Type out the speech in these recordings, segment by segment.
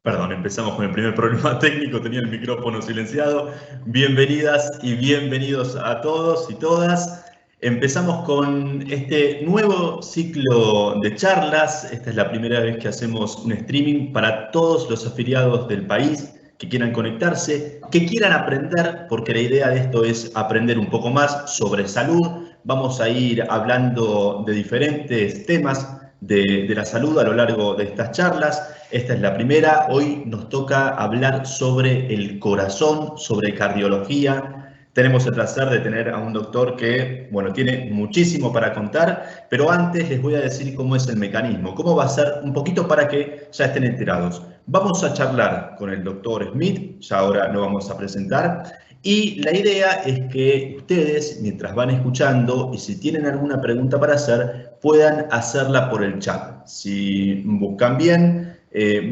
Perdón, empezamos con el primer problema técnico, tenía el micrófono silenciado. Bienvenidas y bienvenidos a todos y todas. Empezamos con este nuevo ciclo de charlas. Esta es la primera vez que hacemos un streaming para todos los afiliados del país que quieran conectarse, que quieran aprender, porque la idea de esto es aprender un poco más sobre salud. Vamos a ir hablando de diferentes temas de la salud a lo largo de estas charlas. Esta es la primera. Hoy nos toca hablar sobre el corazón, sobre cardiología. Tenemos el placer de tener a un doctor que, bueno, tiene muchísimo para contar, pero antes les voy a decir cómo es el mecanismo, cómo va a ser un poquito para que ya estén enterados. Vamos a charlar con el doctor Smith, ya ahora lo vamos a presentar, y la idea es que ustedes, mientras van escuchando, y si tienen alguna pregunta para hacer, puedan hacerla por el chat. Si buscan bien,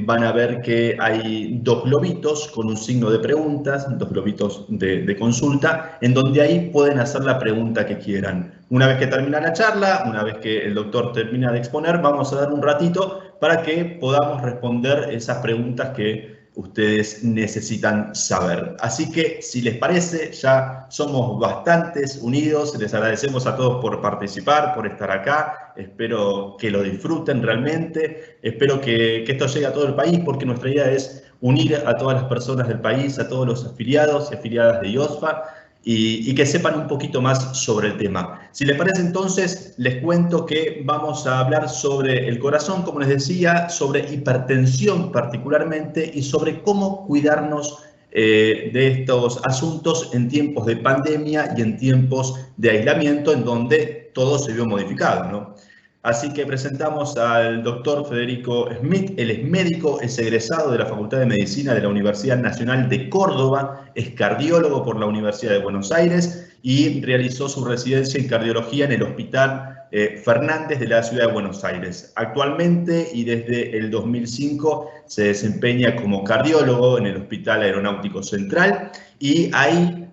van a ver que hay dos globitos con un signo de preguntas, dos globitos de consulta, en donde ahí pueden hacer la pregunta que quieran. Una vez que termina la charla, una vez que el doctor termina de exponer, vamos a dar un ratito para que podamos responder esas preguntas que ustedes necesitan saber. Así que, si les parece, ya somos bastantes unidos. Les agradecemos a todos por participar, por estar acá. Espero que lo disfruten realmente. Espero que esto llegue a todo el país, porque nuestra idea es unir a todas las personas del país, a todos los afiliados y afiliadas de IOSFA, y que sepan un poquito más sobre el tema. Si les parece, entonces, les cuento que vamos a hablar sobre el corazón, como les decía, sobre hipertensión particularmente, y sobre cómo cuidarnos de estos asuntos en tiempos de pandemia y en tiempos de aislamiento, en donde todo se vio modificado, ¿no? Así que presentamos al doctor Federico Smith. Él es médico, es egresado de la Facultad de Medicina de la Universidad Nacional de Córdoba, es cardiólogo por la Universidad de Buenos Aires y realizó su residencia en cardiología en el Hospital Fernández de la Ciudad de Buenos Aires. Actualmente y desde el 2005 se desempeña como cardiólogo en el Hospital Aeronáutico Central, y ahí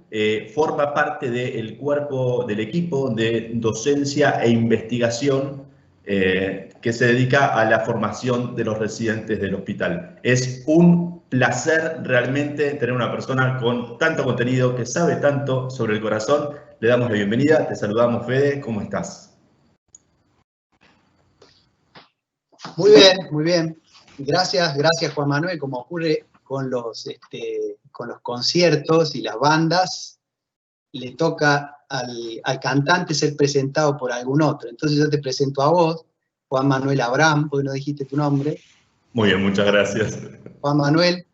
forma parte del cuerpo, del equipo de docencia e investigación que se dedica a la formación de los residentes del hospital. Es un placer realmente tener una persona con tanto contenido, que sabe tanto sobre el corazón. Le damos la bienvenida, te saludamos, Fede, ¿cómo estás? Muy bien, muy bien. Gracias, Juan Manuel. Como ocurre con los conciertos y las bandas, le toca al cantante ser presentado por algún otro. Entonces yo te presento a vos, Juan Manuel Abraham, porque no dijiste tu nombre. Muy bien, muchas gracias. Juan Manuel,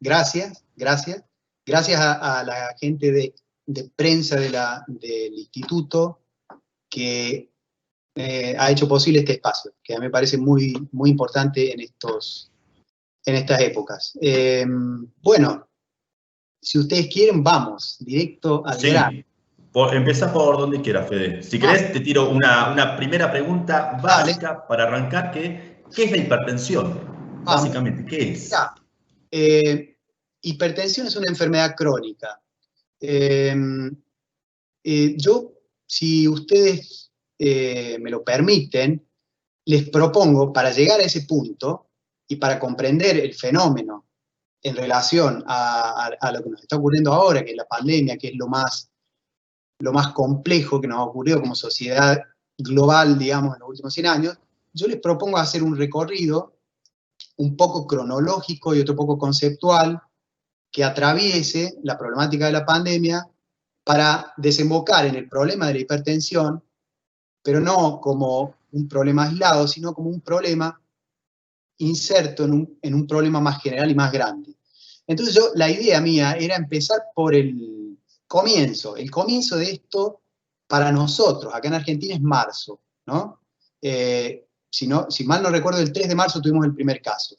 gracias. Gracias a la gente de prensa del instituto que ha hecho posible este espacio, que a mí me parece muy, muy importante en estas épocas. Bueno, si ustedes quieren, vamos directo al grano. Empezá por donde quieras, Fede. Si querés, te tiro una primera pregunta básica para arrancar, ¿qué es la hipertensión? Básicamente, ¿qué es? Ya. Hipertensión es una enfermedad crónica. Yo, si ustedes me lo permiten, les propongo, para llegar a ese punto y para comprender el fenómeno en relación a lo que nos está ocurriendo ahora, que es la pandemia, que es lo más complejo que nos ha ocurrido como sociedad global, digamos, en los últimos 100 años, yo les propongo hacer un recorrido un poco cronológico y otro poco conceptual que atraviese la problemática de la pandemia para desembocar en el problema de la hipertensión, pero no como un problema aislado, sino como un problema inserto en un problema más general y más grande. Entonces la idea mía era empezar por el comienzo. El comienzo de esto, para nosotros, acá en Argentina, es marzo, ¿no? Si mal no recuerdo, el 3 de marzo tuvimos el primer caso.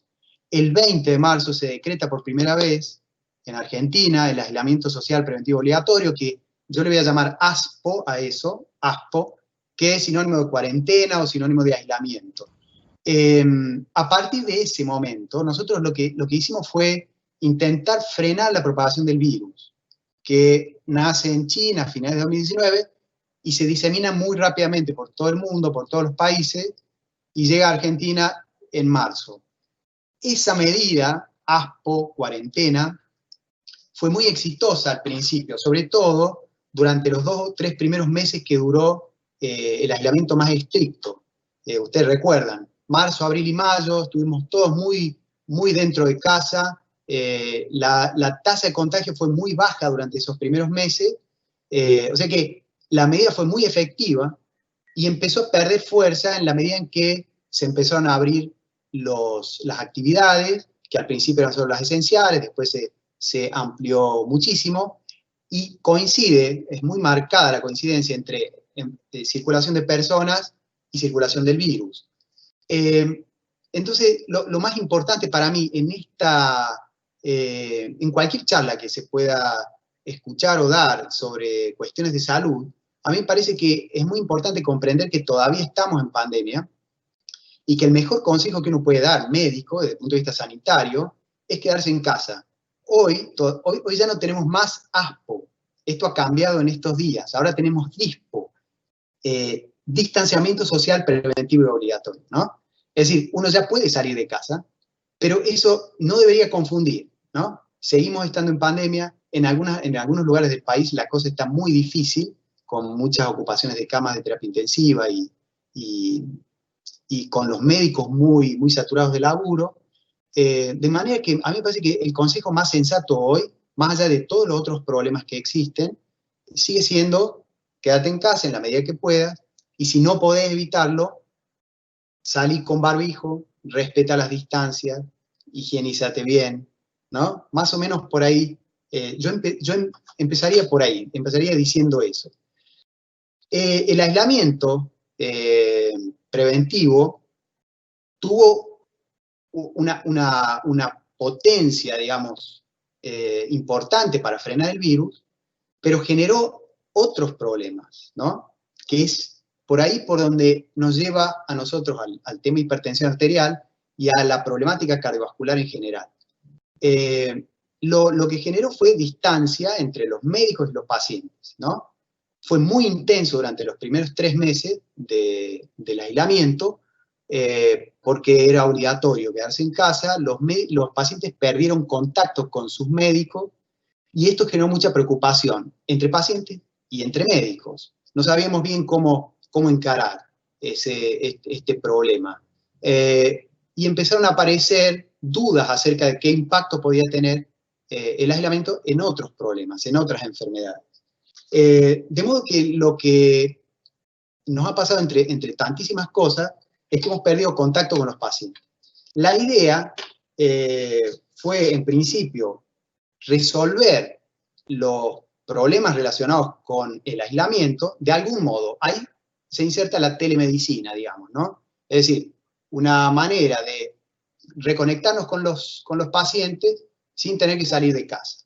El 20 de marzo se decreta por primera vez en Argentina el aislamiento social preventivo obligatorio, que yo le voy a llamar ASPO a eso, ASPO, que es sinónimo de cuarentena o sinónimo de aislamiento. A partir de ese momento, nosotros lo que hicimos fue intentar frenar la propagación del virus, que nace en China a finales de 2019 y se disemina muy rápidamente por todo el mundo, por todos los países, y llega a Argentina en marzo. esa medida, ASPO, cuarentena, fue muy exitosa al principio, sobre todo durante los 2 o 3 primeros meses que duró el aislamiento más estricto. Ustedes recuerdan, marzo, abril y mayo, estuvimos todos muy dentro de casa, la tasa de contagio fue muy baja durante esos primeros meses, o sea que la medida fue muy efectiva y empezó a perder fuerza en la medida en que se empezaron a abrir las actividades, que al principio eran solo las esenciales, después se amplió muchísimo, y coincide, es muy marcada la coincidencia entre circulación de personas y circulación del virus. Entonces, lo más importante para mí en cualquier charla que se pueda escuchar o dar sobre cuestiones de salud, a mí me parece que es muy importante comprender que todavía estamos en pandemia y que el mejor consejo que uno puede dar, médico, desde el punto de vista sanitario, es quedarse en casa. Hoy ya no tenemos más ASPO. Esto ha cambiado en estos días. Ahora tenemos DISPO, distanciamiento social preventivo y obligatorio, ¿no? Es decir, uno ya puede salir de casa, pero eso no debería confundir, ¿no? Seguimos estando en pandemia. En algunos lugares del país la cosa está muy difícil, con muchas ocupaciones de camas de terapia intensiva y con los médicos muy saturados de laburo. De manera que a mí me parece que el consejo más sensato hoy, más allá de todos los otros problemas que existen, sigue siendo quédate en casa en la medida que puedas, y si no podés evitarlo, salí con barbijo, respeta las distancias, higienízate bien, ¿no? Más o menos por ahí, yo empezaría por ahí, empezaría diciendo eso. El aislamiento preventivo tuvo una potencia, digamos, importante para frenar el virus, pero generó otros problemas, ¿no? Que es por ahí por donde nos lleva a nosotros al tema hipertensión arterial y a la problemática cardiovascular en general. Lo que generó fue distancia entre los médicos y los pacientes, ¿no? Fue muy intenso durante los primeros 3 meses del aislamiento, porque era obligatorio quedarse en casa, los pacientes perdieron contacto con sus médicos, y esto generó mucha preocupación entre pacientes y entre médicos. No sabíamos bien cómo encarar este problema. Y empezaron a aparecer dudas acerca de qué impacto podía tener el aislamiento en otros problemas, en otras enfermedades. De modo que lo que nos ha pasado entre tantísimas cosas es que hemos perdido contacto con los pacientes. La idea fue, en principio, resolver los problemas relacionados con el aislamiento de algún modo. Ahí se inserta la telemedicina, digamos, ¿no? Es decir, una manera de reconectarnos con los pacientes sin tener que salir de casa.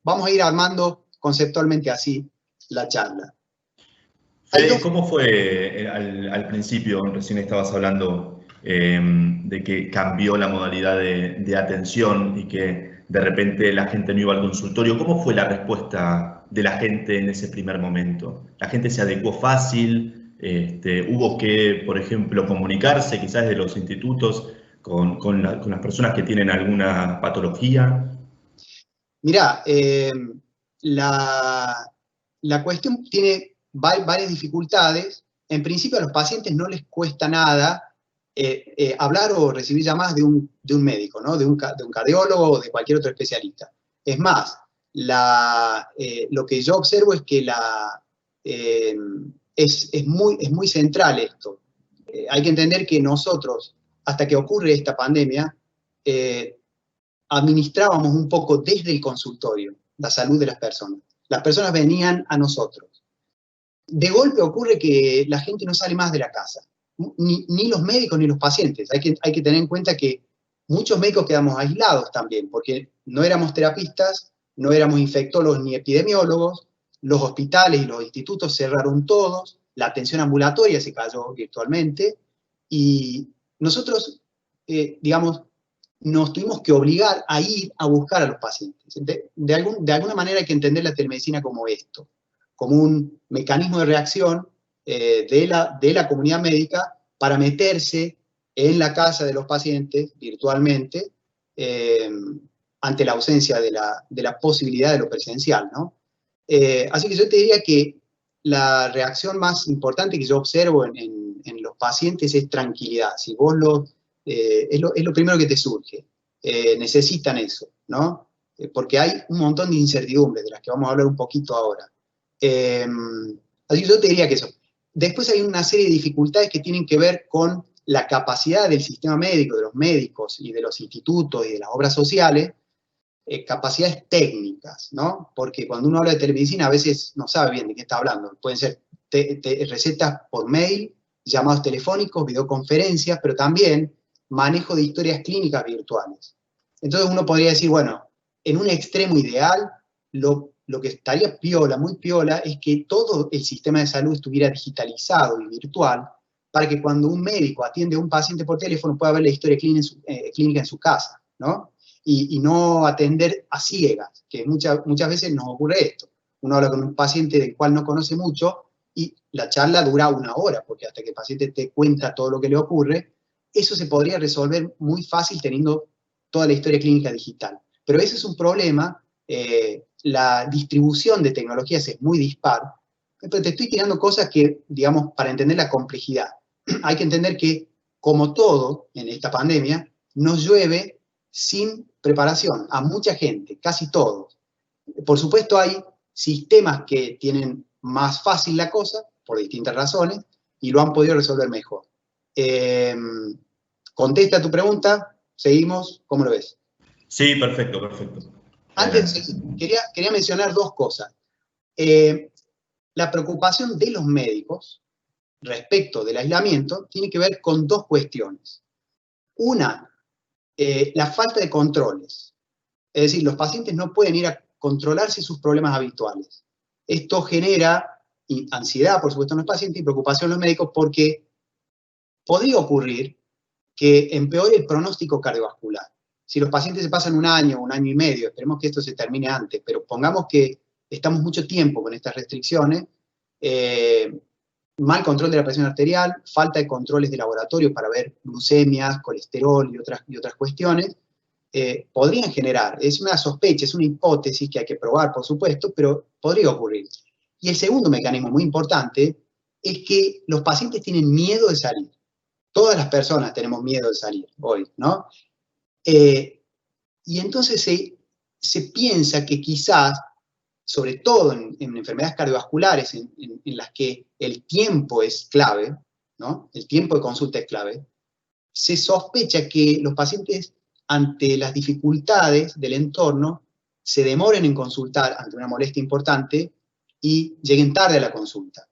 Vamos a ir armando conceptualmente así la charla. Fede, ¿cómo fue al principio? Recién estabas hablando de que cambió la modalidad de atención y que de repente la gente no iba al consultorio. ¿Cómo fue la respuesta de la gente en ese primer momento? ¿La gente se adecuó fácil? ¿Hubo que, por ejemplo, comunicarse quizás de los institutos con las personas que tienen alguna patología? Mirá, la cuestión tiene varias dificultades. En principio a los pacientes no les cuesta nada hablar o recibir llamadas de un médico, ¿no? de un cardiólogo o de cualquier otro especialista. Es más, lo que yo observo es que es muy central esto. Hay que entender que nosotros, hasta que ocurre esta pandemia, administrábamos un poco desde el consultorio la salud de las personas. Las personas venían a nosotros. De golpe ocurre que la gente no sale más de la casa, ni los médicos ni los pacientes. Hay que tener en cuenta que muchos médicos quedamos aislados también, porque no éramos terapistas, no éramos infectólogos ni epidemiólogos, los hospitales y los institutos cerraron todos, la atención ambulatoria se cayó virtualmente, y nosotros, digamos, nos tuvimos que obligar a ir a buscar a los pacientes. De alguna manera hay que entender la telemedicina como esto, como un mecanismo de reacción de la comunidad médica para meterse en la casa de los pacientes, virtualmente, ante la ausencia de la posibilidad de lo presencial, ¿no? Así que yo te diría que la reacción más importante que yo observo en los pacientes es tranquilidad. Si vos es lo primero que te surge. Necesitan eso, ¿no? Porque hay un montón de incertidumbres de las que vamos a hablar un poquito ahora. Así que yo te diría que eso. Después hay una serie de dificultades que tienen que ver con la capacidad del sistema médico, de los médicos y de los institutos y de las obras sociales, capacidades técnicas, ¿no? Porque cuando uno habla de telemedicina a veces no sabe bien de qué está hablando. Pueden ser recetas por mail, llamados telefónicos, videoconferencias, pero también manejo de historias clínicas virtuales. Entonces uno podría decir, bueno, en un extremo ideal, lo que estaría piola, muy piola, es que todo el sistema de salud estuviera digitalizado y virtual, para que cuando un médico atiende a un paciente por teléfono pueda ver la historia clínica en su casa, ¿no? Y no atender a ciegas, que muchas veces nos ocurre esto. Uno habla con un paciente del cual no conoce mucho y la charla dura 1 hora, porque hasta que el paciente te cuenta todo lo que le ocurre, eso se podría resolver muy fácil teniendo toda la historia clínica digital. Pero ese es un problema, la distribución de tecnologías es muy dispar, pero te estoy tirando cosas que, digamos, para entender la complejidad. Hay que entender que, como todo en esta pandemia, nos llueve sin preparación a mucha gente, casi todos. Por supuesto hay sistemas que tienen más fácil la cosa, por distintas razones, y lo han podido resolver mejor. Contesta tu pregunta, seguimos, ¿cómo lo ves? Sí, perfecto, perfecto. Antes de seguir, quería mencionar 2 cosas. La preocupación de los médicos respecto del aislamiento tiene que ver con 2 cuestiones. Una, la falta de controles. Es decir, los pacientes no pueden ir a controlarse sus problemas habituales. Esto genera ansiedad, por supuesto, en los pacientes y preocupación en los médicos porque podría ocurrir que empeore el pronóstico cardiovascular. Si los pacientes se pasan 1 año, 1 año y medio, esperemos que esto se termine antes, pero pongamos que estamos mucho tiempo con estas restricciones, mal control de la presión arterial, falta de controles de laboratorio para ver glucemias, colesterol y otras cuestiones, podrían generar, es una sospecha, es una hipótesis que hay que probar, por supuesto, pero podría ocurrir. Y el segundo mecanismo muy importante es que los pacientes tienen miedo de salir. Todas las personas tenemos miedo de salir hoy, ¿no? Y entonces se piensa que quizás, sobre todo en enfermedades cardiovasculares en las que el tiempo es clave, ¿no? El tiempo de consulta es clave, se sospecha que los pacientes, ante las dificultades del entorno, se demoren en consultar ante una molestia importante y lleguen tarde a la consulta.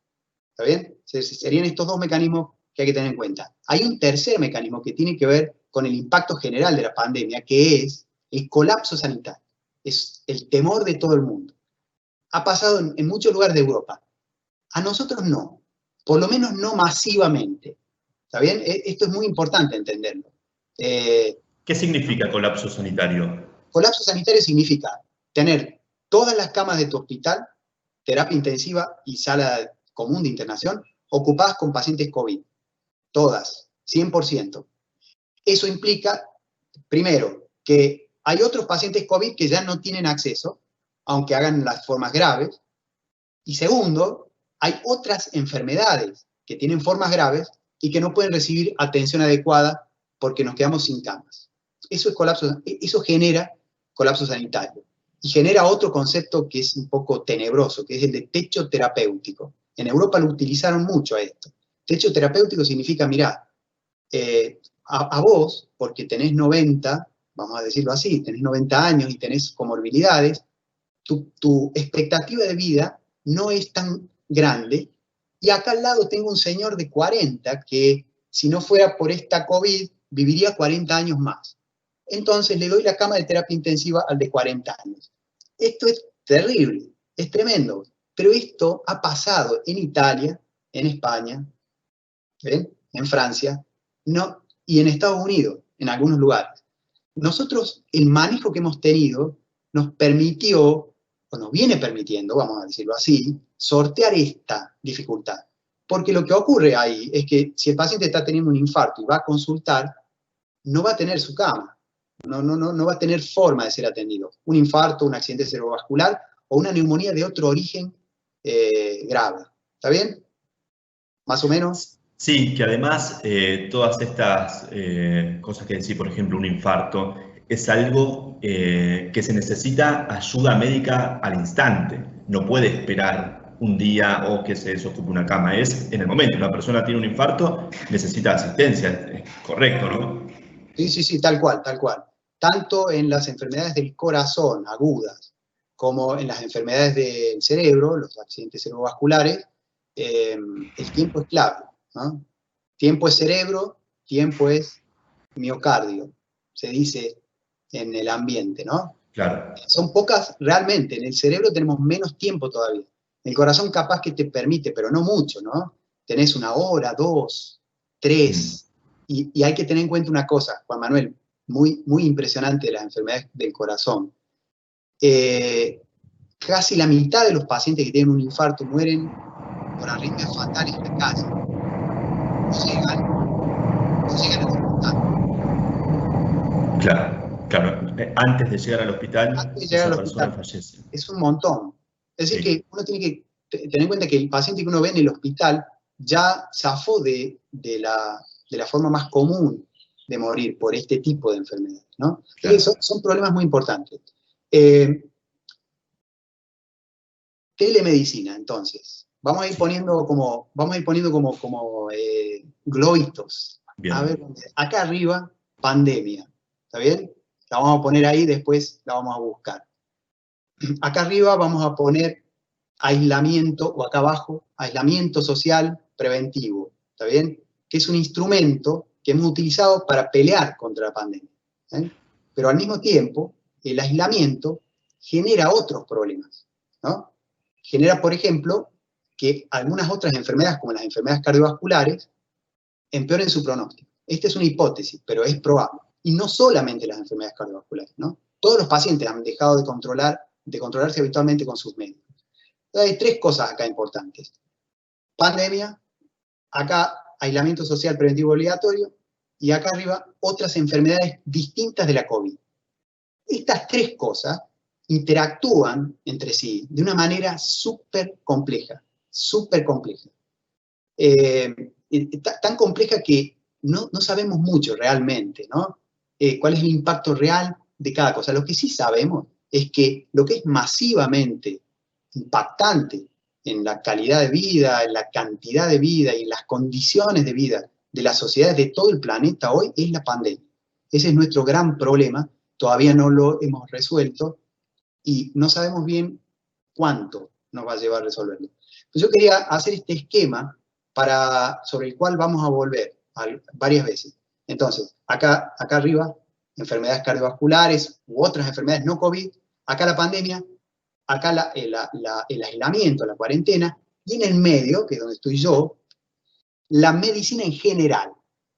¿Está bien? Serían estos 2 mecanismos que hay que tener en cuenta. Hay un tercer mecanismo que tiene que ver con el impacto general de la pandemia, que es el colapso sanitario. Es el temor de todo el mundo. Ha pasado en muchos lugares de Europa. A nosotros no. Por lo menos no masivamente. ¿Está bien? Esto es muy importante entenderlo. ¿Qué significa colapso sanitario? Colapso sanitario significa tener todas las camas de tu hospital, terapia intensiva y sala común de internación, ocupadas con pacientes COVID. Todas, 100%. Eso implica, primero, que hay otros pacientes COVID que ya no tienen acceso, aunque hagan las formas graves. Y segundo, hay otras enfermedades que tienen formas graves y que no pueden recibir atención adecuada porque nos quedamos sin camas. Eso genera colapso sanitario. Y genera otro concepto que es un poco tenebroso, que es el de techo terapéutico. En Europa lo utilizaron mucho a esto. Techo terapéutico significa, mirá, a vos, porque tenés 90, vamos a decirlo así, tenés 90 años y tenés comorbilidades, tu expectativa de vida no es tan grande, y acá al lado tengo un señor de 40 que, si no fuera por esta COVID, viviría 40 años más. Entonces le doy la cama de terapia intensiva al de 40 años. Esto es terrible, es tremendo, pero esto ha pasado en Italia, en España, ¿ven? En Francia, no, y en Estados Unidos, en algunos lugares. Nosotros, el manejo que hemos tenido nos permitió, o nos viene permitiendo, vamos a decirlo así, sortear esta dificultad. Porque lo que ocurre ahí es que si el paciente está teniendo un infarto y va a consultar, no va a tener su cama, no va a tener forma de ser atendido. Un infarto, un accidente cerebrovascular o una neumonía de otro origen grave. ¿Está bien? ¿Más o menos? Sí, que además todas estas cosas que decir, por ejemplo, un infarto, es algo que se necesita ayuda médica al instante. No puede esperar un día o que se desocupe una cama. Es en el momento. Una persona tiene un infarto, necesita asistencia. Es correcto, ¿no? Sí, tal cual, tal cual. Tanto en las enfermedades del corazón agudas como en las enfermedades del cerebro, los accidentes cerebrovasculares, el tiempo es clave, ¿no? Tiempo es cerebro, tiempo es miocardio, se dice en el ambiente, ¿no? Claro. Son pocas, realmente, en el cerebro tenemos menos tiempo todavía. El corazón capaz que te permite, pero no mucho, ¿no? Tenés 1 hora, 2, 3, y hay que tener en cuenta una cosa, Juan Manuel, muy impresionante de las enfermedades del corazón. Casi la mitad de los pacientes que tienen un infarto mueren por arritmias fatales en la calle. No llegan al hospital. Claro. Antes de llegar al hospital, Antes de llegar al esa persona hospital, fallece. es un montón. Es decir, Sí. que uno tiene que tener en cuenta que el paciente que uno ve en el hospital ya zafó de la forma más común de morir por este tipo de enfermedades, ¿no? Claro. Son problemas muy importantes. Telemedicina, entonces. Vamos a ir poniendo como globitos. Bien. A ver, acá arriba, pandemia. ¿Está bien? La vamos a poner ahí, después la vamos a buscar. Acá arriba vamos a poner aislamiento, o acá abajo, aislamiento social preventivo, ¿está bien? Que es un instrumento que hemos utilizado para pelear contra la pandemia. Pero al mismo tiempo, el aislamiento genera otros problemas, ¿no? Genera, por ejemplo, que algunas otras enfermedades, como las enfermedades cardiovasculares, empeoren su pronóstico. Esta es una hipótesis, pero es probable. Y no solamente las enfermedades cardiovasculares, ¿no? Todos los pacientes han dejado de controlarse habitualmente con sus médicos. Entonces, hay 3 cosas acá importantes. Pandemia, acá aislamiento social preventivo obligatorio, y acá arriba otras enfermedades distintas de la COVID. Estas 3 cosas interactúan entre sí de una manera súper compleja, súper compleja. Tan compleja que no sabemos mucho realmente, ¿no? ¿Cuál es el impacto real de cada cosa? Lo que sí sabemos es que lo que es masivamente impactante en la calidad de vida, en la cantidad de vida y en las condiciones de vida de las sociedades de todo el planeta hoy es la pandemia. Ese es nuestro gran problema, todavía no lo hemos resuelto y no sabemos bien cuánto nos va a llevar a resolverlo. Entonces yo quería hacer este esquema sobre el cual vamos a volver varias veces. Entonces, acá arriba, enfermedades cardiovasculares u otras enfermedades no COVID, acá la pandemia, acá el aislamiento, la cuarentena, y en el medio, que es donde estoy yo, la medicina en general,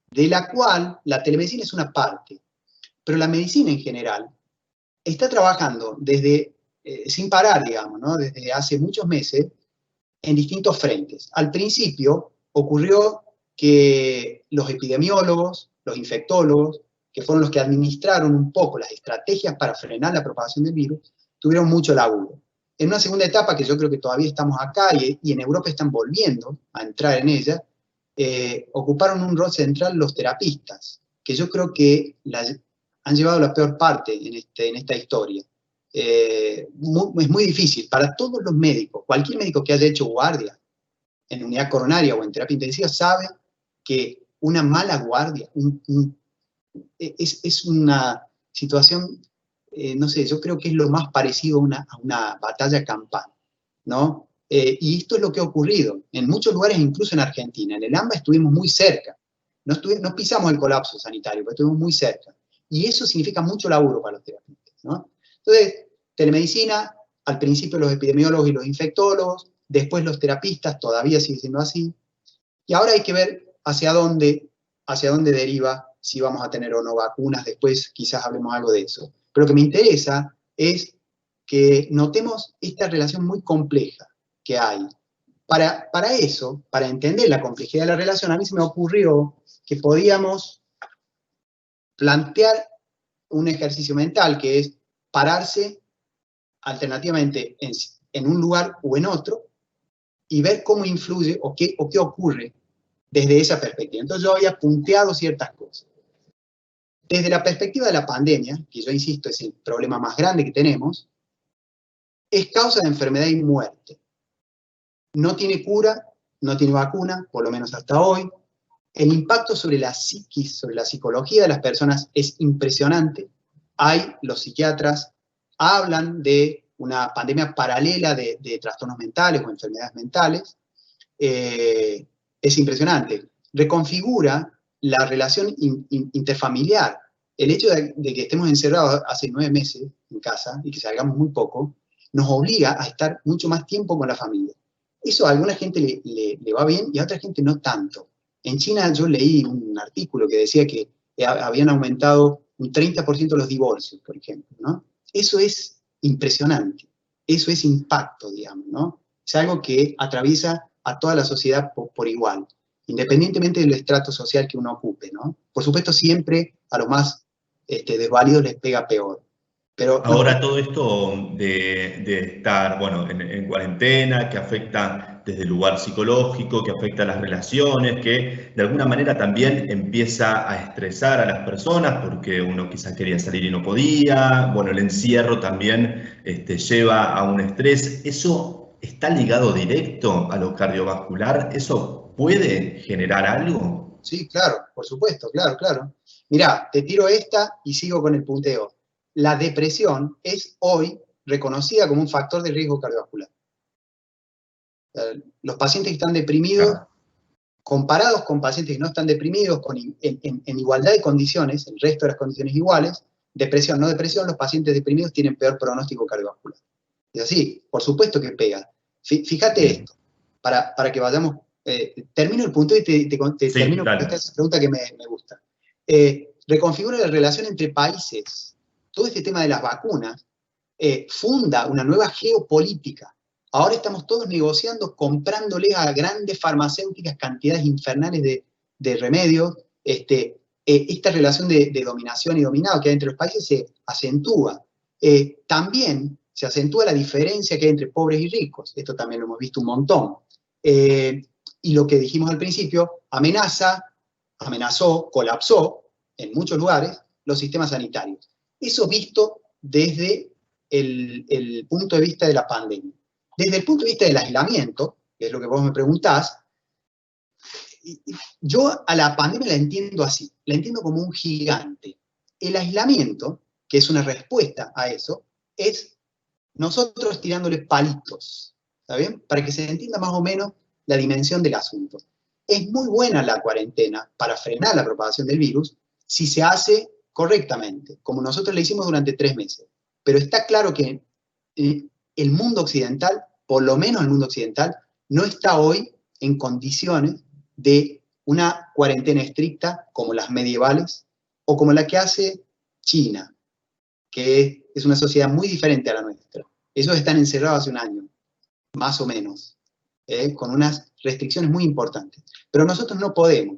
de la cual la telemedicina es una parte, pero la medicina en general está trabajando sin parar, digamos, ¿no? Desde hace muchos meses, en distintos frentes. Al principio ocurrió que los epidemiólogos, los infectólogos, que fueron los que administraron un poco las estrategias para frenar la propagación del virus, tuvieron mucho laburo. En una segunda etapa, que yo creo que todavía estamos acá y en Europa están volviendo a entrar en ella, ocuparon un rol central los terapistas, que yo creo que han llevado la peor parte en esta historia. Es muy difícil para todos los médicos, cualquier médico que haya hecho guardia en unidad coronaria o en terapia intensiva sabe que una mala guardia es una situación, no sé, yo creo que es lo más parecido a una batalla campal, ¿no? Y esto es lo que ha ocurrido en muchos lugares, incluso en Argentina. En el AMBA estuvimos muy cerca, no pisamos el colapso sanitario, pero estuvimos muy cerca. Y eso significa mucho laburo para los terapistas, ¿no? Entonces, telemedicina, al principio los epidemiólogos y los infectólogos, después los terapistas, todavía sigue siendo así. Y ahora hay que ver hacia dónde deriva, si vamos a tener o no vacunas, después quizás hablemos algo de eso. Pero lo que me interesa es que notemos esta relación muy compleja que hay Para eso, para entender la complejidad de la relación, a mí se me ocurrió que podíamos plantear un ejercicio mental que es pararse alternativamente en un lugar o en otro y ver cómo influye o qué ocurre desde esa perspectiva. Entonces yo había punteado ciertas cosas. Desde la perspectiva de la pandemia, que yo insisto es el problema más grande que tenemos, es causa de enfermedad y muerte. No tiene cura, no tiene vacuna, por lo menos hasta hoy. El impacto sobre la psiquis, sobre la psicología de las personas es impresionante. Los psiquiatras hablan de una pandemia paralela de trastornos mentales o enfermedades mentales. Es impresionante. Reconfigura la relación interfamiliar. El hecho de que estemos encerrados hace 9 meses en casa y que salgamos muy poco, nos obliga a estar mucho más tiempo con la familia. Eso a alguna gente le va bien y a otra gente no tanto. En China yo leí un artículo que decía que habían aumentado un 30% los divorcios, por ejemplo, ¿no? Eso es impresionante. Eso es impacto, digamos, ¿no? Es algo que atraviesa a toda la sociedad por igual, independientemente del estrato social que uno ocupe, ¿no? Por supuesto, siempre a los más desvalidos les pega peor. Pero Ahora todo esto de estar, bueno, en cuarentena, que afecta desde el lugar psicológico, que afecta a las relaciones, que de alguna manera también empieza a estresar a las personas porque uno quizás quería salir y no podía, bueno, el encierro también lleva a un estrés. ¿Eso está ligado directo a lo cardiovascular? ¿Eso puede generar algo? sí, claro, por supuesto, claro. Mirá, te tiro esta y sigo con el punteo. La depresión es hoy reconocida como un factor de riesgo cardiovascular. Los pacientes que están deprimidos, comparados con pacientes que no están deprimidos, en igualdad de condiciones, el resto de las condiciones iguales, depresión, no depresión, los pacientes deprimidos tienen peor pronóstico cardiovascular. Es así, por supuesto que pega. Fíjate esto, para que vayamos, termino el punto y te termino con esta pregunta que me gusta. Reconfigura la relación entre países. Todo este tema de las vacunas funda una nueva geopolítica. Ahora estamos todos negociando, comprándoles a grandes farmacéuticas cantidades infernales de remedios. Esta relación de dominación y dominado que hay entre los países se acentúa. También se acentúa la diferencia que hay entre pobres y ricos. Esto también lo hemos visto un montón. Y lo que dijimos al principio, amenazó, colapsó en muchos lugares los sistemas sanitarios. Eso visto desde el punto de vista de la pandemia. Desde el punto de vista del aislamiento, que es lo que vos me preguntás, yo a la pandemia la entiendo así, la entiendo como un gigante. El aislamiento, que es una respuesta a eso, es nosotros tirándole palitos, ¿está bien? Para que se entienda más o menos la dimensión del asunto. Es muy buena la cuarentena para frenar la propagación del virus si se hace correctamente, como nosotros le hicimos durante 3 meses. Pero está claro que el mundo occidental, por lo menos el mundo occidental, no está hoy en condiciones de una cuarentena estricta como las medievales o como la que hace China, que es una sociedad muy diferente a la nuestra. Ellos están encerrados hace un año, más o menos, con unas restricciones muy importantes. Pero nosotros no podemos.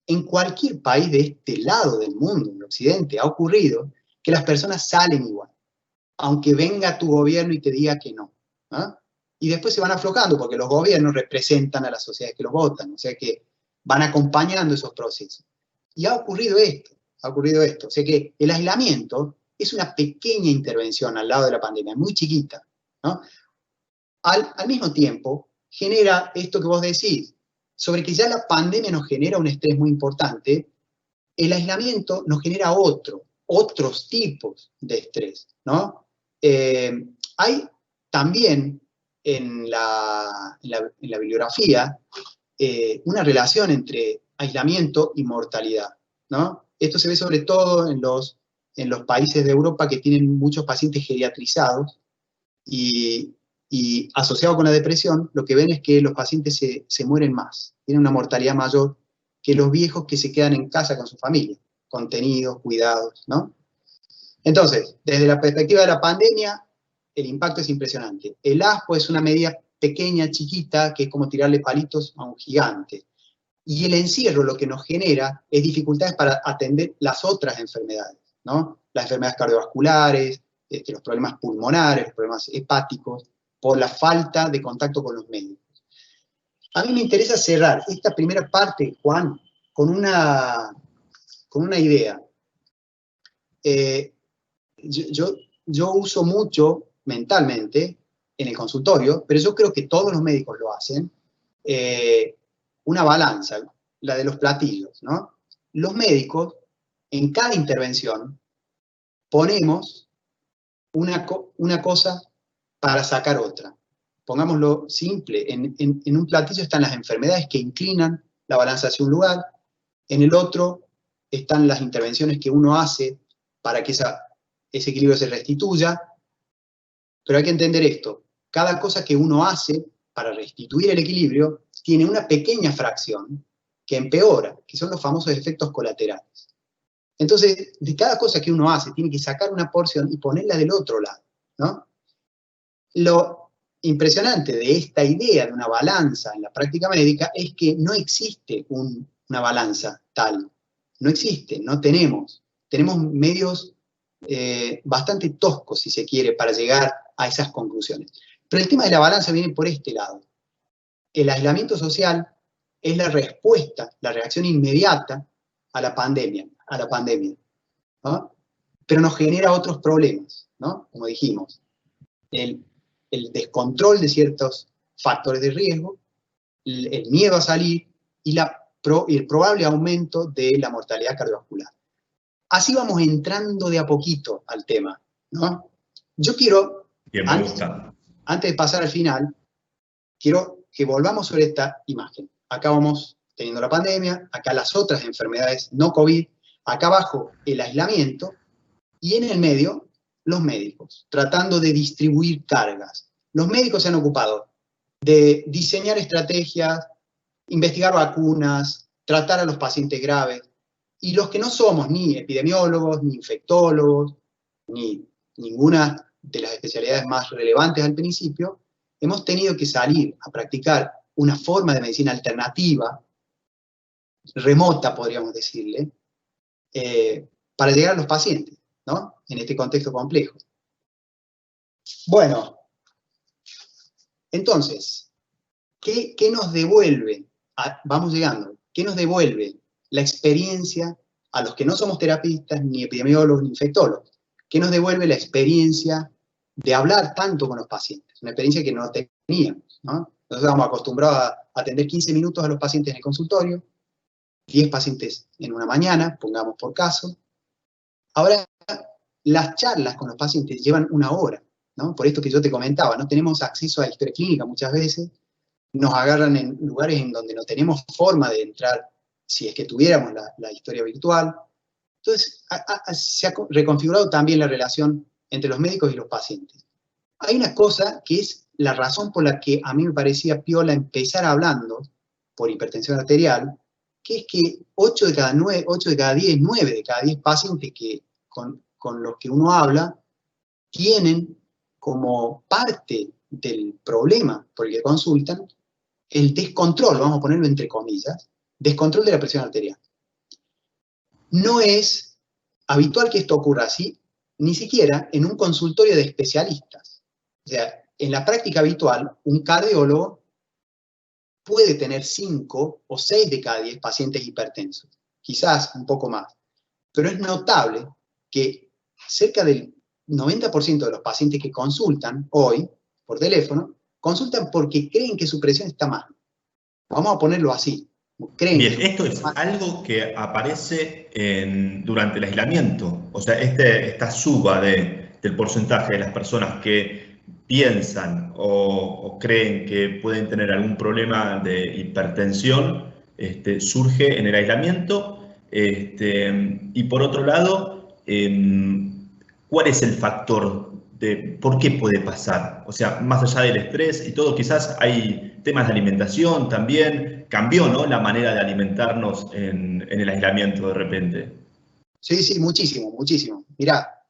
En cualquier país de este lado del mundo, en Occidente, ha ocurrido que las personas salen igual, aunque venga tu gobierno y te diga que no. ¿Ah? Y después se van aflojando, porque los gobiernos representan a las sociedades que los votan, o sea que van acompañando esos procesos. Y ha ocurrido esto. O sea que el aislamiento es una pequeña intervención al lado de la pandemia, muy chiquita, ¿no? Al mismo tiempo, genera esto que vos decís, sobre que ya la pandemia nos genera un estrés muy importante, el aislamiento nos genera otros tipos de estrés, ¿no? Hay también en la bibliografía una relación entre aislamiento y mortalidad, ¿no? Esto se ve sobre todo en los países de Europa que tienen muchos pacientes geriatrizados y asociado con la depresión, lo que ven es que los pacientes se mueren más, tienen una mortalidad mayor que los viejos que se quedan en casa con su familia, contenidos, cuidados, ¿no? Entonces, desde la perspectiva de la pandemia, el impacto es impresionante. El ASPO es una medida pequeña, chiquita, que es como tirarle palitos a un gigante. Y el encierro lo que nos genera es dificultades para atender las otras enfermedades, ¿no? Las enfermedades cardiovasculares, los problemas pulmonares, los problemas hepáticos, por la falta de contacto con los médicos. A mí me interesa cerrar esta primera parte, Juan, con una idea. Yo uso mucho mentalmente en el consultorio, pero yo creo que todos los médicos lo hacen, una balanza, la de los platillos, ¿no? Los médicos, en cada intervención, ponemos una cosa para sacar otra. Pongámoslo simple, en un platillo están las enfermedades que inclinan la balanza hacia un lugar, en el otro están las intervenciones que uno hace para que ese equilibrio se restituya, pero hay que entender esto, cada cosa que uno hace para restituir el equilibrio tiene una pequeña fracción que empeora, que son los famosos efectos colaterales. Entonces, de cada cosa que uno hace, tiene que sacar una porción y ponerla del otro lado, ¿no? Lo impresionante de esta idea de una balanza en la práctica médica es que no existe una balanza tal. No existe, no tenemos. Tenemos medios bastante toscos, si se quiere, para llegar a esas conclusiones. Pero el tema de la balanza viene por este lado. El aislamiento social es la respuesta, la reacción inmediata a la pandemia, ¿no? Pero nos genera otros problemas, ¿no? Como dijimos, el descontrol de ciertos factores de riesgo, el miedo a salir y el probable aumento de la mortalidad cardiovascular. Así vamos entrando de a poquito al tema, ¿no? Yo quiero, antes de pasar al final, quiero que volvamos sobre esta imagen. Acá vamos teniendo la pandemia, acá las otras enfermedades no COVID, acá abajo el aislamiento, y en el medio los médicos, tratando de distribuir cargas. Los médicos se han ocupado de diseñar estrategias, investigar vacunas, tratar a los pacientes graves, y los que no somos ni epidemiólogos, ni infectólogos, ni ninguna de las especialidades más relevantes al principio, hemos tenido que salir a practicar una forma de medicina alternativa, remota podríamos decirle, para llegar a los pacientes, ¿no? En este contexto complejo. Bueno, entonces, ¿qué nos devuelve? Vamos llegando. ¿Qué nos devuelve la experiencia a los que no somos terapistas, ni epidemiólogos, ni infectólogos? ¿Qué nos devuelve la experiencia de hablar tanto con los pacientes? Una experiencia que no teníamos, ¿no? Nosotros estábamos acostumbrados a atender 15 minutos a los pacientes en el consultorio, 10 pacientes en una mañana, pongamos por caso. Ahora, las charlas con los pacientes llevan una hora, ¿no? Por esto que yo te comentaba, no tenemos acceso a la historia clínica muchas veces, nos agarran en lugares en donde no tenemos forma de entrar si es que tuviéramos la historia virtual. Entonces, se ha reconfigurado también la relación entre los médicos y los pacientes. Hay una cosa que es la razón por la que a mí me parecía piola empezar hablando por hipertensión arterial, que es que 8 de cada 10, 9 de cada 10 pacientes con los que uno habla tienen como parte del problema por el que consultan el descontrol, vamos a ponerlo entre comillas, descontrol de la presión arterial. No es habitual que esto ocurra así, ni siquiera en un consultorio de especialistas. O sea, en la práctica habitual, un cardiólogo puede tener 5 o 6 de cada 10 pacientes hipertensos, quizás un poco más. Pero es notable que cerca del 90% de los pacientes que consultan hoy por teléfono, consultan porque creen que su presión está mal. Vamos a ponerlo así. Bien, esto es algo que aparece durante el aislamiento. O sea, esta suba del porcentaje de las personas que piensan o creen que pueden tener algún problema de hipertensión surge en el aislamiento. Y por otro lado, ¿cuál es el factor de por qué puede pasar? O sea, más allá del estrés y todo, quizás hay temas de alimentación también. Cambió, ¿no?, la manera de alimentarnos en el aislamiento de repente. Sí, sí, muchísimo, muchísimo. Mirá,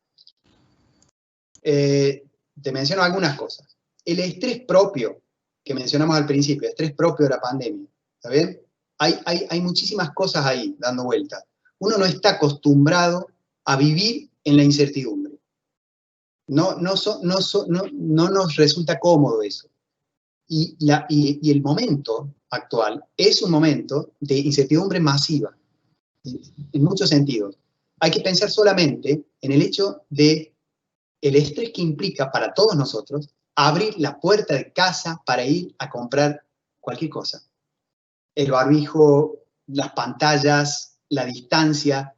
te menciono algunas cosas. El estrés propio que mencionamos al principio, estrés propio de la pandemia, ¿está bien? Hay muchísimas cosas ahí dando vueltas. Uno no está acostumbrado a vivir en la incertidumbre. No nos resulta cómodo eso. Y el momento actual es un momento de incertidumbre masiva, en muchos sentidos. Hay que pensar solamente en el hecho de el estrés que implica para todos nosotros abrir la puerta de casa para ir a comprar cualquier cosa. El barbijo, las pantallas, la distancia.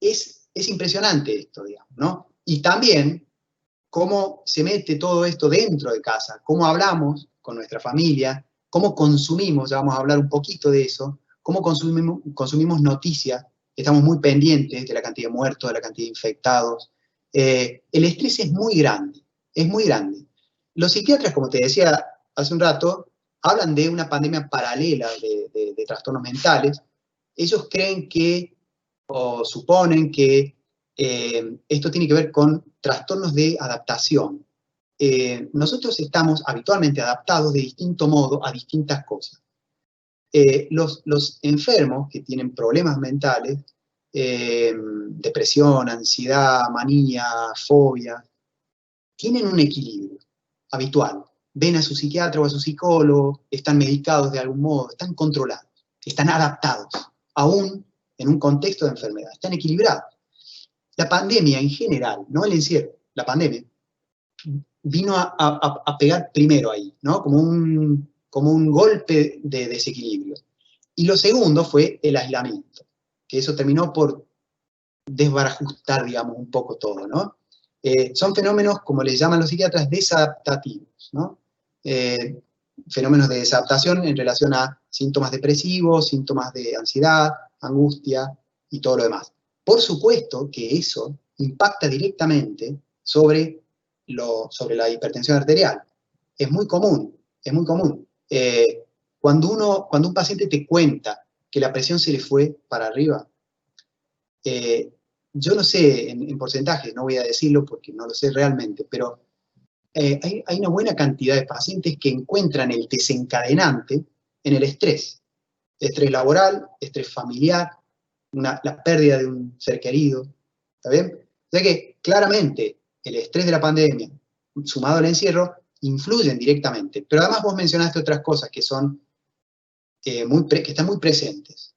Es impresionante esto, digamos, ¿no? Y también cómo se mete todo esto dentro de casa, cómo hablamos con nuestra familia, cómo consumimos, ya vamos a hablar un poquito de eso, cómo consumimos noticias, estamos muy pendientes de la cantidad de muertos, de la cantidad de infectados. El estrés es muy grande, es muy grande. Los psiquiatras, como te decía hace un rato, hablan de una pandemia paralela de trastornos mentales. Ellos creen que, o suponen que esto tiene que ver con trastornos de adaptación. Nosotros estamos habitualmente adaptados de distinto modo a distintas cosas. Los enfermos que tienen problemas mentales, depresión, ansiedad, manía, fobia, tienen un equilibrio habitual. Ven a su psiquiatra o a su psicólogo, están medicados de algún modo, están controlados, están adaptados, aún en un contexto de enfermedad, están equilibrados. La pandemia en general, no el encierro, la pandemia, vino a pegar primero ahí, ¿no? Como un golpe de desequilibrio. Y lo segundo fue el aislamiento, que eso terminó por desbarajustar, digamos, un poco todo, ¿no? Son fenómenos, como les llaman los psiquiatras, desadaptativos, ¿no? Fenómenos de desadaptación en relación a síntomas depresivos, síntomas de ansiedad, angustia y todo lo demás. Por supuesto que eso impacta directamente sobre la hipertensión arterial. Es muy común, es muy común. Cuando un paciente te cuenta que la presión se le fue para arriba, yo no sé en porcentajes, no voy a decirlo porque no lo sé realmente, pero hay una buena cantidad de pacientes que encuentran el desencadenante en el estrés. Estrés laboral, estrés familiar, la pérdida de un ser querido, ¿está bien? O sea que claramente el estrés de la pandemia, sumado al encierro, influyen directamente. Pero además vos mencionaste otras cosas que que están muy presentes.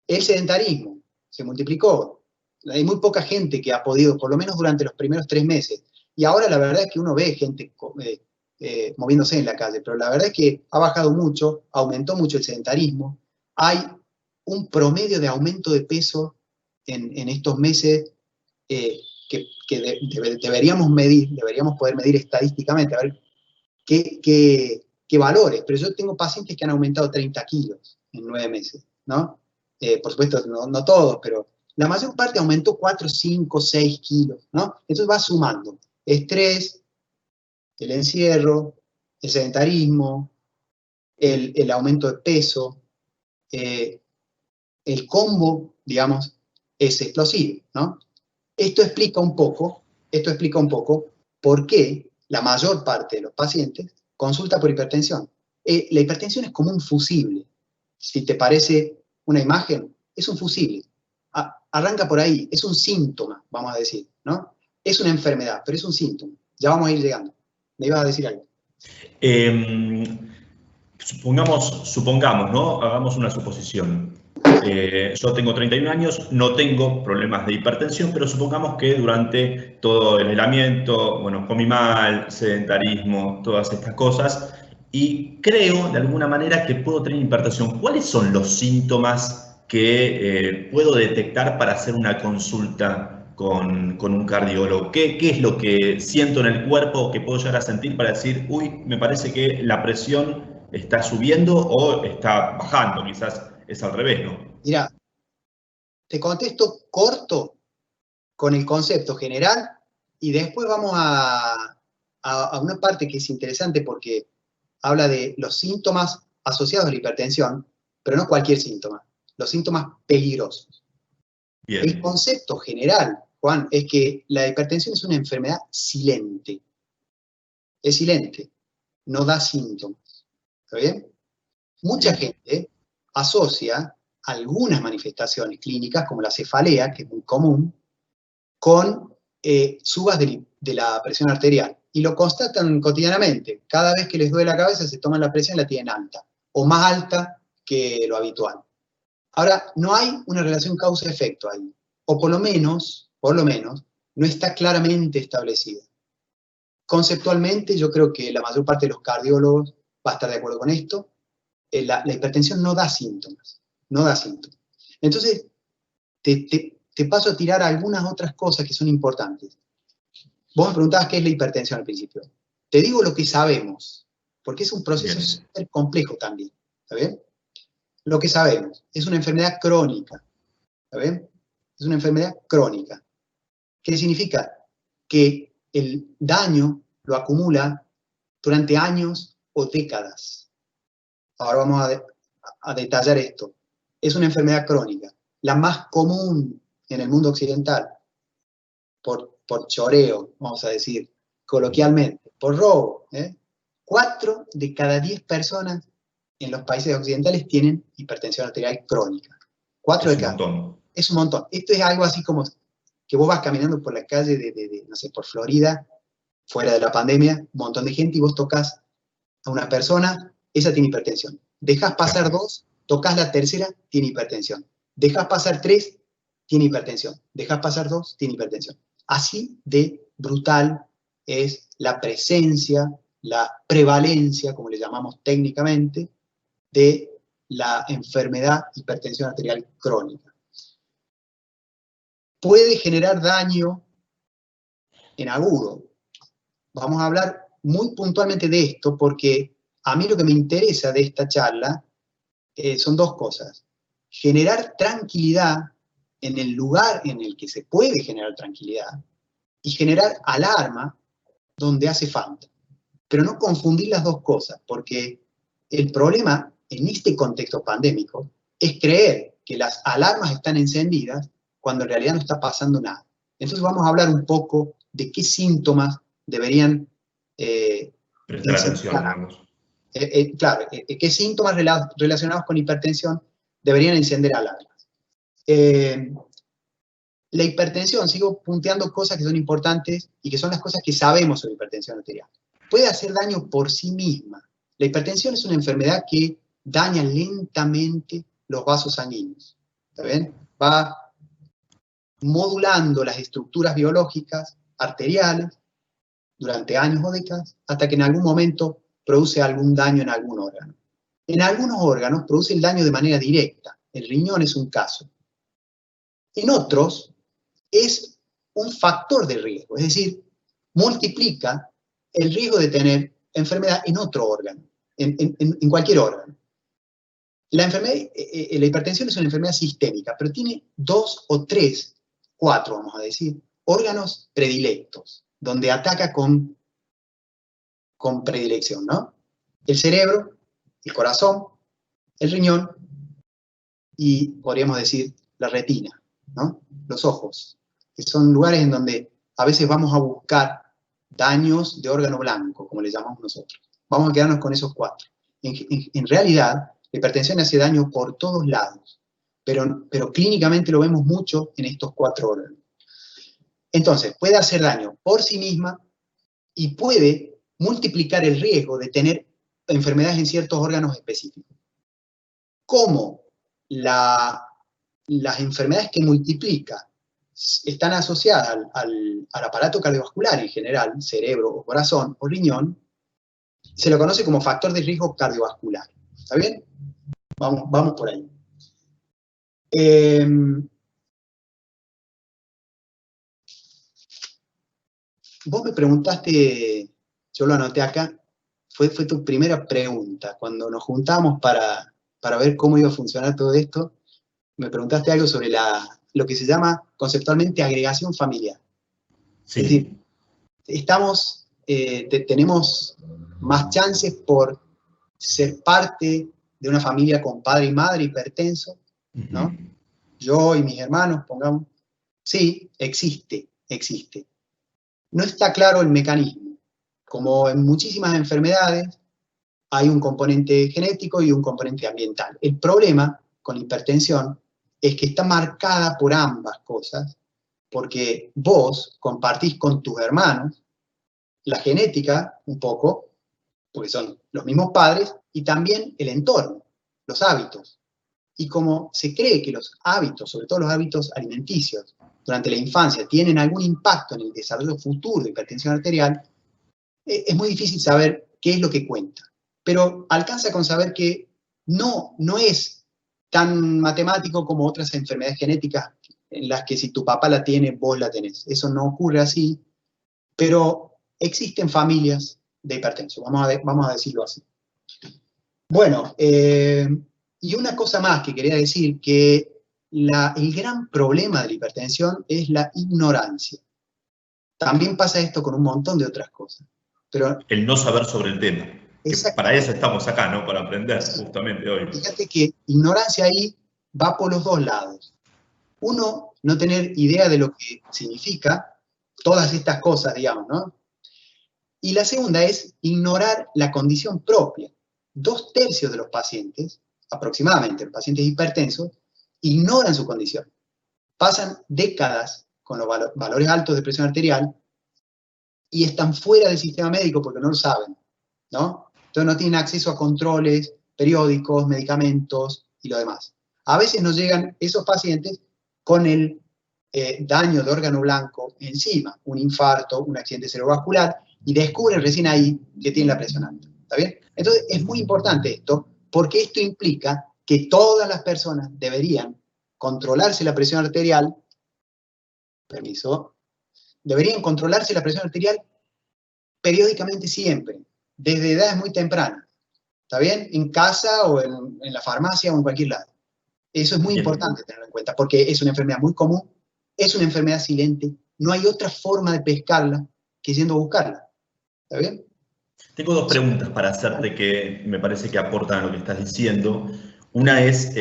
El sedentarismo se multiplicó. Hay muy poca gente que ha podido, por lo menos durante los primeros 3 meses. Y ahora la verdad es que uno ve gente moviéndose en la calle, pero la verdad es que ha bajado mucho, aumentó mucho el sedentarismo. Hay un promedio de aumento de peso en estos meses que deberíamos poder medir estadísticamente, a ver qué valores. Pero yo tengo pacientes que han aumentado 30 kilos en 9 meses, ¿no? Por supuesto, no todos, pero la mayor parte aumentó 4, 5, 6 kilos, ¿no? Entonces va sumando. Estrés, el encierro, el sedentarismo, el aumento de peso, el combo, digamos, es explosivo, ¿no? Esto explica un poco por qué la mayor parte de los pacientes consulta por hipertensión. La hipertensión es como un fusible. Si te parece una imagen, es un fusible. Arranca por ahí, es un síntoma, vamos a decir, ¿no? Es una enfermedad, pero es un síntoma. Ya vamos a ir llegando. Me ibas a decir algo. Supongamos, ¿no? Hagamos una suposición. Yo tengo 31 años, no tengo problemas de hipertensión, pero supongamos que durante todo el aislamiento, bueno, comí mal, sedentarismo, todas estas cosas, y creo de alguna manera que puedo tener hipertensión. ¿Cuáles son los síntomas que puedo detectar para hacer una consulta con un cardiólogo? ¿Qué es lo que siento en el cuerpo que puedo llegar a sentir para decir, uy, me parece que la presión está subiendo o está bajando? Quizás es al revés, ¿no? Mira, te contesto corto con el concepto general y después vamos a una parte que es interesante porque habla de los síntomas asociados a la hipertensión, pero no cualquier síntoma, los síntomas peligrosos. Bien. El concepto general, Juan, es que la hipertensión es una enfermedad silente. Es silente, no da síntomas. ¿Está bien? Mucha gente asocia algunas manifestaciones clínicas, como la cefalea, que es muy común, con subas de la presión arterial. Y lo constatan cotidianamente. Cada vez que les duele la cabeza, se toman la presión y la tienen alta, o más alta que lo habitual. Ahora, no hay una relación causa-efecto ahí, o por lo menos, no está claramente establecida. Conceptualmente, yo creo que la mayor parte de los cardiólogos va a estar de acuerdo con esto. La hipertensión no da síntomas, no da síntomas. Entonces, te paso a tirar algunas otras cosas que son importantes. Vos me preguntabas qué es la hipertensión al principio. Te digo lo que sabemos, porque es un proceso súper complejo también, ¿está bien? Lo que sabemos, es una enfermedad crónica, ¿está bien? Es una enfermedad crónica. ¿Qué significa? Que el daño lo acumula durante años o décadas. Ahora vamos a detallar esto. Es una enfermedad crónica, la más común en el mundo occidental, por choreo, vamos a decir, coloquialmente, por robo. 4 de cada 10 personas en los países occidentales tienen hipertensión arterial crónica. 4 de cada 10. Es un montón. Esto es algo así como que vos vas caminando por la calle no sé, por Florida, fuera de la pandemia, un montón de gente, y vos tocas a una persona, esa tiene hipertensión. Dejás pasar 2, tocas la tercera, tiene hipertensión. Dejás pasar 3, tiene hipertensión. Dejás pasar 2, tiene hipertensión. Así de brutal es la presencia, la prevalencia, como le llamamos técnicamente, de la enfermedad hipertensión arterial crónica. Puede generar daño en agudo. Vamos a hablar muy puntualmente de esto porque a mí lo que me interesa de esta charla son 2 cosas. Generar tranquilidad en el lugar en el que se puede generar tranquilidad y generar alarma donde hace falta. Pero no confundir las 2 cosas, porque el problema en este contexto pandémico es creer que las alarmas están encendidas cuando en realidad no está pasando nada. Entonces vamos a hablar un poco de qué síntomas deberían prestar atención, digamos. Claro, qué síntomas relacionados con hipertensión deberían encender alarmas. La hipertensión, sigo punteando cosas que son importantes y que son las cosas que sabemos sobre hipertensión arterial. Puede hacer daño por sí misma. La hipertensión es una enfermedad que daña lentamente los vasos sanguíneos. ¿Está bien? Va modulando las estructuras biológicas arteriales durante años o décadas, hasta que en algún momento produce algún daño en algún órgano. En algunos órganos produce el daño de manera directa. El riñón es un caso. En otros es un factor de riesgo, es decir, multiplica el riesgo de tener enfermedad en otro órgano, en cualquier órgano. La hipertensión es una enfermedad sistémica, pero tiene 2 o 3, 4 vamos a decir, órganos predilectos, donde ataca con predilección, ¿no? El cerebro, el corazón, el riñón y, podríamos decir, la retina, ¿no? Los ojos, que son lugares en donde a veces vamos a buscar daños de órgano blanco, como le llamamos nosotros. Vamos a quedarnos con esos 4. En realidad, la hipertensión hace daño por todos lados, pero clínicamente lo vemos mucho en estos 4 órganos. Entonces, puede hacer daño por sí misma y puede multiplicar el riesgo de tener enfermedades en ciertos órganos específicos. Como las enfermedades que multiplica están asociadas al aparato cardiovascular en general, cerebro o corazón o riñón, se lo conoce como factor de riesgo cardiovascular. ¿Está bien? Vamos por ahí. Vos me preguntaste, yo lo anoté acá, fue tu primera pregunta. Cuando nos juntamos para ver cómo iba a funcionar todo esto, me preguntaste algo sobre lo que se llama conceptualmente agregación familiar. Sí. Es decir, tenemos más chances por ser parte de una familia con padre y madre hipertenso, ¿no? Yo y mis hermanos, pongamos. Sí, existe. No está claro el mecanismo. Como en muchísimas enfermedades, hay un componente genético y un componente ambiental. El problema con la hipertensión es que está marcada por ambas cosas, porque vos compartís con tus hermanos la genética un poco, porque son los mismos padres, y también el entorno, los hábitos. Y como se cree que los hábitos, sobre todo los hábitos alimenticios, durante la infancia tienen algún impacto en el desarrollo futuro de hipertensión arterial, es muy difícil saber qué es lo que cuenta. Pero alcanza con saber que no es tan matemático como otras enfermedades genéticas en las que si tu papá la tiene, vos la tenés. Eso no ocurre así, pero existen familias de hipertensos, vamos a decirlo así. Bueno, y una cosa más que quería decir, que el gran problema de la hipertensión es la ignorancia. También pasa esto con un montón de otras cosas. Pero el no saber sobre el tema. Que para eso estamos acá, ¿no? Para aprender, justamente hoy. Fíjate que ignorancia ahí va por los dos lados. Uno, no tener idea de lo que significa todas estas cosas, digamos, ¿no? Y la segunda es ignorar la condición propia. 2/3 de los pacientes, aproximadamente, los pacientes hipertensos, ignoran su condición. Pasan décadas con los valores altos de presión arterial y están fuera del sistema médico porque no lo saben, ¿no? Entonces no tienen acceso a controles periódicos, medicamentos y lo demás. A veces nos llegan esos pacientes con el daño de órgano blanco encima, un infarto, un accidente cerebrovascular, y descubren recién ahí que tienen la presión alta. ¿Está bien? Entonces es muy importante esto, porque esto implica que todas las personas deberían controlarse la presión arterial, deberían controlarse la presión arterial periódicamente siempre, desde edades muy tempranas. ¿Está bien? En casa o en la farmacia o en cualquier lado. Eso es muy importante tenerlo en cuenta, porque es una enfermedad muy común, es una enfermedad silente, no hay otra forma de pescarla que yendo a buscarla. ¿Está bien? Tengo dos preguntas para hacerte que me parece que aportan a lo que estás diciendo. Una es,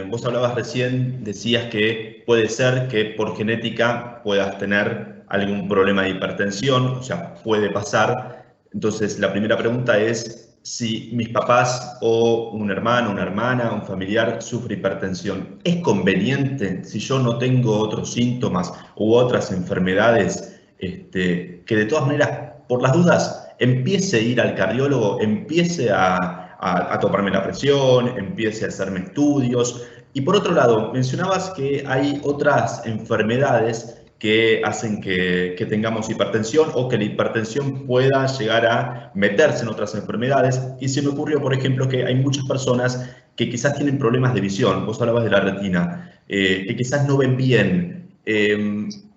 vos hablabas recién, decías que puede ser que por genética puedas tener algún problema de hipertensión, o sea, puede pasar. Entonces, la primera pregunta es si mis papás o un hermano, una hermana, un familiar sufre hipertensión. ¿Es conveniente, si yo no tengo otros síntomas u otras enfermedades, que de todas maneras, por las dudas, empiece a ir al cardiólogo, empiece a tomarme la presión, empiece a hacerme estudios? Y por otro lado, mencionabas que hay otras enfermedades que hacen que tengamos hipertensión o que la hipertensión pueda llegar a meterse en otras enfermedades. Y se me ocurrió, por ejemplo, que hay muchas personas que quizás tienen problemas de visión. Vos hablabas de la retina, que quizás no ven bien.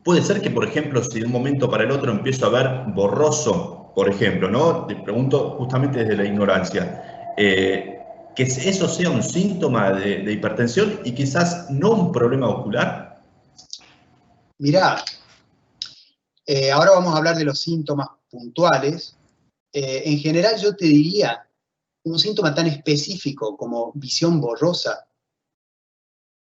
Puede ser que, por ejemplo, si de un momento para el otro empiezo a ver borroso, por ejemplo, ¿no? Te pregunto justamente desde la ignorancia, que eso sea un síntoma de hipertensión y quizás no un problema ocular. Mirá, ahora vamos a hablar de los síntomas puntuales. En general yo te diría, un síntoma tan específico como visión borrosa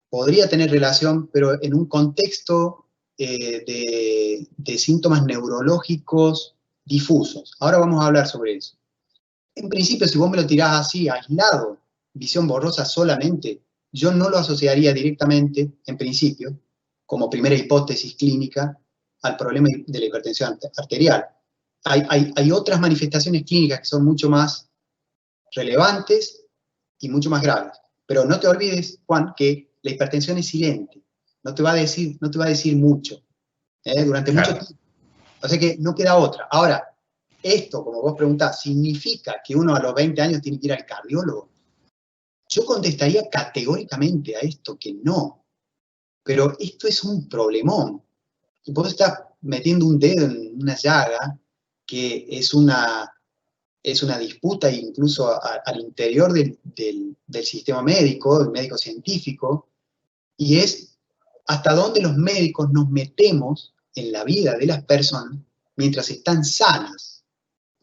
podría tener relación, pero en un contexto de síntomas neurológicos difusos. Ahora vamos a hablar sobre eso. En principio, si vos me lo tirás así, aislado, visión borrosa solamente, yo no lo asociaría directamente, en principio, como primera hipótesis clínica, al problema de la hipertensión arterial. Hay otras manifestaciones clínicas que son mucho más relevantes y mucho más graves. Pero no te olvides, Juan, que la hipertensión es silente. No te va a decir mucho durante mucho tiempo. O sea que no queda otra. Ahora, esto, como vos preguntás, ¿significa que uno a los 20 años tiene que ir al cardiólogo? Yo contestaría categóricamente a esto que no. Pero esto es un problemón. Vos estás metiendo un dedo en una llaga que es una disputa incluso al interior del sistema médico, el médico científico, y es hasta dónde los médicos nos metemos en la vida de las personas mientras están sanas,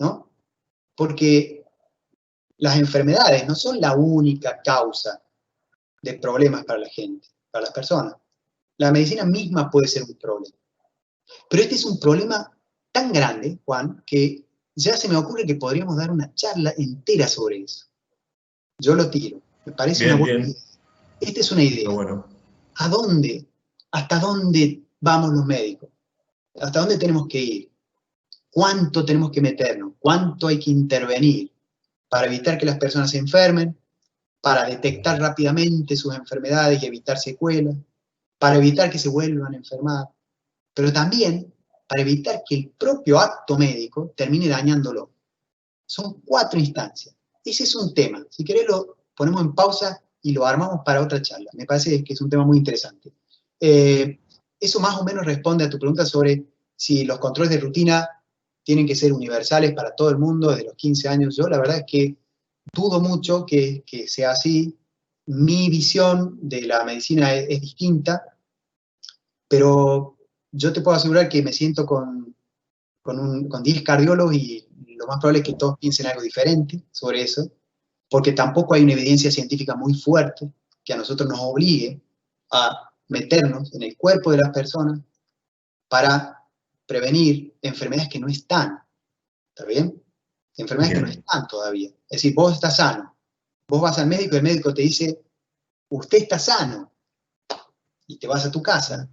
¿no? Porque las enfermedades no son la única causa de problemas para la gente, para las personas. La medicina misma puede ser un problema. Pero este es un problema tan grande, Juan, que ya se me ocurre que podríamos dar una charla entera sobre eso. Yo lo tiro. Me parece una Bien, buena idea. bien. Esta es una Está idea. bueno. ¿A dónde? ¿Hasta dónde vamos los médicos? ¿Hasta dónde tenemos que ir? ¿Cuánto tenemos que meternos? ¿Cuánto hay que intervenir para evitar que las personas se enfermen? Para detectar rápidamente sus enfermedades y evitar secuelas, para evitar que se vuelvan a enfermar, pero también para evitar que el propio acto médico termine dañándolo. Son 4 instancias. Ese es un tema. Si querés lo ponemos en pausa y lo armamos para otra charla. Me parece que es un tema muy interesante. Eso más o menos responde a tu pregunta sobre si los controles de rutina tienen que ser universales para todo el mundo desde los 15 años. Yo la verdad es que dudo mucho que sea así. Mi visión de la medicina es distinta, pero yo te puedo asegurar que me siento con 10 cardiólogos y lo más probable es que todos piensen algo diferente sobre eso, porque tampoco hay una evidencia científica muy fuerte que a nosotros nos obligue a meternos en el cuerpo de las personas para prevenir enfermedades que no están. ¿Está bien? Enfermedades que no Bien. están todavía. Es decir, vos estás sano. Vos vas al médico y el médico te dice, usted está sano. Y te vas a tu casa.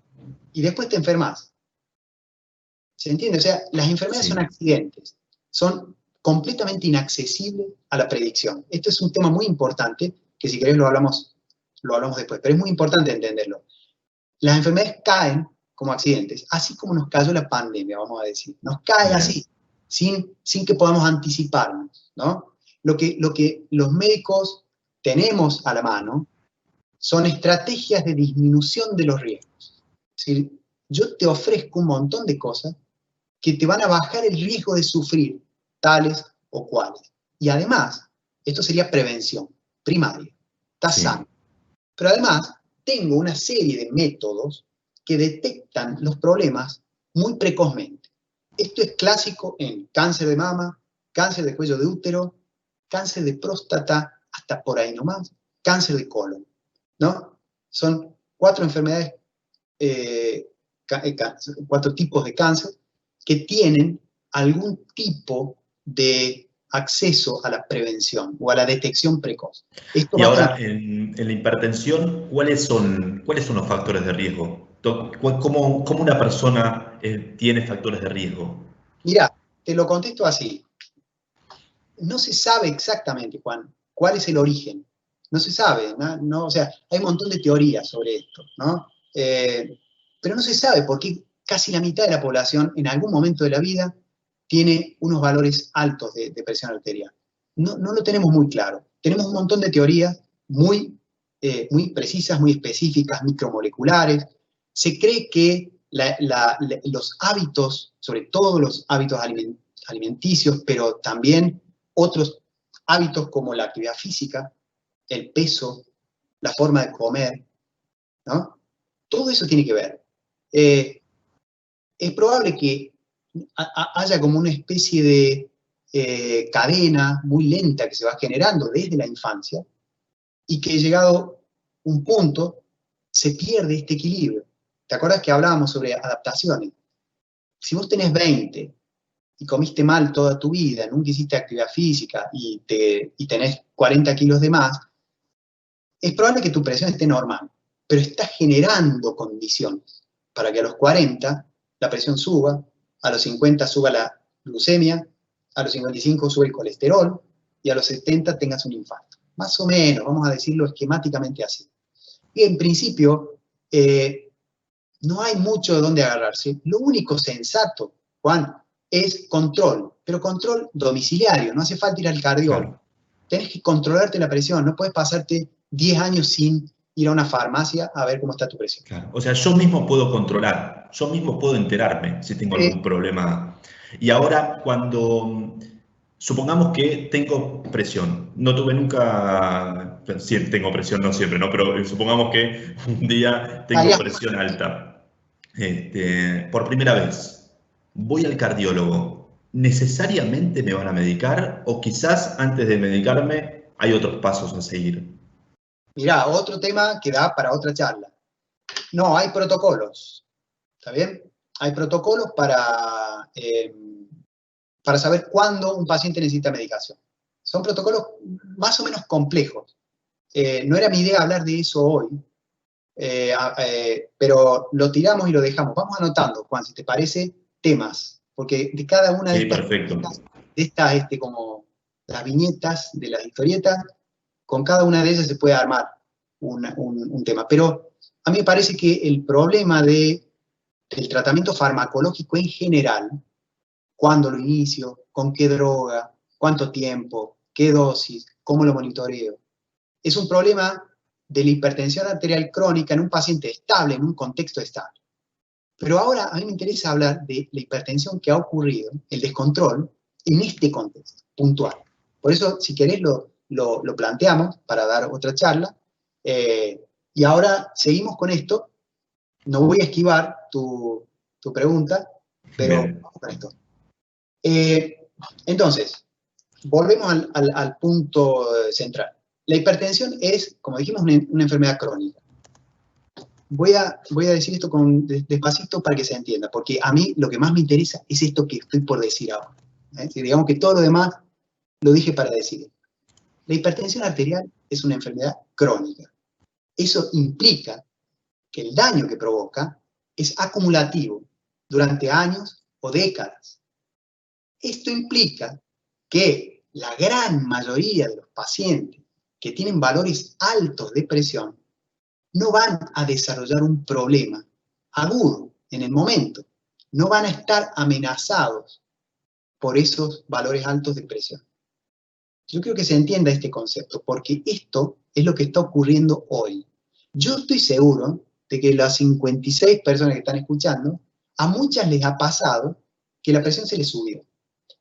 Y después te enfermas. ¿Se entiende? O sea, las enfermedades son Sí. accidentes. Son completamente inaccesibles a la predicción. Esto es un tema muy importante, que si querés lo hablamos después, pero es muy importante entenderlo. Las enfermedades caen como accidentes, así como nos cayó la pandemia, vamos a decir. Nos cae Bien. así, sin que podamos anticiparnos, ¿no? Lo que los médicos tenemos a la mano son estrategias de disminución de los riesgos. Es decir, yo te ofrezco un montón de cosas que te van a bajar el riesgo de sufrir tales o cuales. Y además, esto sería prevención primaria. Estás sano. Sí. Pero además, tengo una serie de métodos que detectan los problemas muy precozmente. Esto es clásico en cáncer de mama, cáncer de cuello de útero, cáncer de próstata, hasta por ahí nomás, cáncer de colon, ¿no? Son 4 enfermedades, 4 tipos de cáncer que tienen algún tipo de acceso a la prevención o a la detección precoz. Esto Y va con ahora, en la hipertensión, ¿cuáles son los factores de riesgo? ¿Cómo una persona tiene factores de riesgo? Mira, te lo contesto así. No se sabe exactamente, Juan, cuál es el origen. No se sabe, ¿no? No, o sea, hay un montón de teorías sobre esto, ¿no? Pero no se sabe por qué casi la mitad de la población en algún momento de la vida tiene unos valores altos de presión arterial. No lo tenemos muy claro. Tenemos un montón de teorías muy precisas, muy específicas, micromoleculares. Se cree que los hábitos, sobre todo los hábitos alimenticios, pero también otros hábitos como la actividad física, el peso, la forma de comer, ¿no? Todo eso tiene que ver. Es probable que haya como una especie de cadena muy lenta que se va generando desde la infancia y que llegado un punto se pierde este equilibrio. ¿Te acuerdas que hablábamos sobre adaptaciones? Si vos tenés 20 y comiste mal toda tu vida, nunca hiciste actividad física y tenés 40 kilos de más, es probable que tu presión esté normal, pero estás generando condiciones para que a los 40 la presión suba, a los 50 suba la glucemia, a los 55 sube el colesterol y a los 70 tengas un infarto. Más o menos, vamos a decirlo esquemáticamente así. Y en principio, no hay mucho de dónde agarrarse. Lo único sensato, Juan, es control, pero control domiciliario, no hace falta ir al cardiólogo. Claro, Tenés que controlarte la presión, no puedes pasarte 10 años sin ir a una farmacia a ver cómo está tu presión. claro. O sea, yo mismo puedo controlar, yo mismo puedo enterarme si tengo algún problema. Y ahora, supongamos que tengo presión, no tuve nunca, sí, tengo presión, no siempre, ¿no? Pero supongamos que un día tengo Allá, presión alta, por primera vez, voy al cardiólogo, ¿necesariamente me van a medicar o quizás antes de medicarme hay otros pasos a seguir? mirá, otro tema que da para otra charla. No, hay protocolos, ¿está bien? Hay protocolos para saber cuándo un paciente necesita medicación. Son protocolos más o menos complejos. No era mi idea hablar de eso hoy, pero lo tiramos y lo dejamos. Vamos anotando, Juan, si te parece, temas, porque de cada una de Sí, estas, perfecto. como las viñetas de las historietas, con cada una de ellas se puede armar un tema. Pero a mí me parece que el problema del tratamiento farmacológico en general, cuándo lo inicio, con qué droga, cuánto tiempo, qué dosis, cómo lo monitoreo, es un problema de la hipertensión arterial crónica en un paciente estable, en un contexto estable. Pero ahora a mí me interesa hablar de la hipertensión que ha ocurrido, el descontrol, en este contexto puntual. Por eso, si querés, lo planteamos para dar otra charla. Y ahora seguimos con esto. No voy a esquivar tu pregunta, pero Bien. vamos con esto. Entonces, volvemos al punto central. La hipertensión es, como dijimos, una enfermedad crónica. Voy a decir esto despacito para que se entienda, porque a mí lo que más me interesa es esto que estoy por decir ahora. Digamos que todo lo demás lo dije para decir esto. La hipertensión arterial es una enfermedad crónica. Eso implica que el daño que provoca es acumulativo durante años o décadas. Esto implica que la gran mayoría de los pacientes que tienen valores altos de presión no van a desarrollar un problema agudo en el momento. No van a estar amenazados por esos valores altos de presión. Yo creo que se entienda este concepto, porque esto es lo que está ocurriendo hoy. Yo estoy seguro de que las 56 personas que están escuchando, a muchas les ha pasado que la presión se les subió.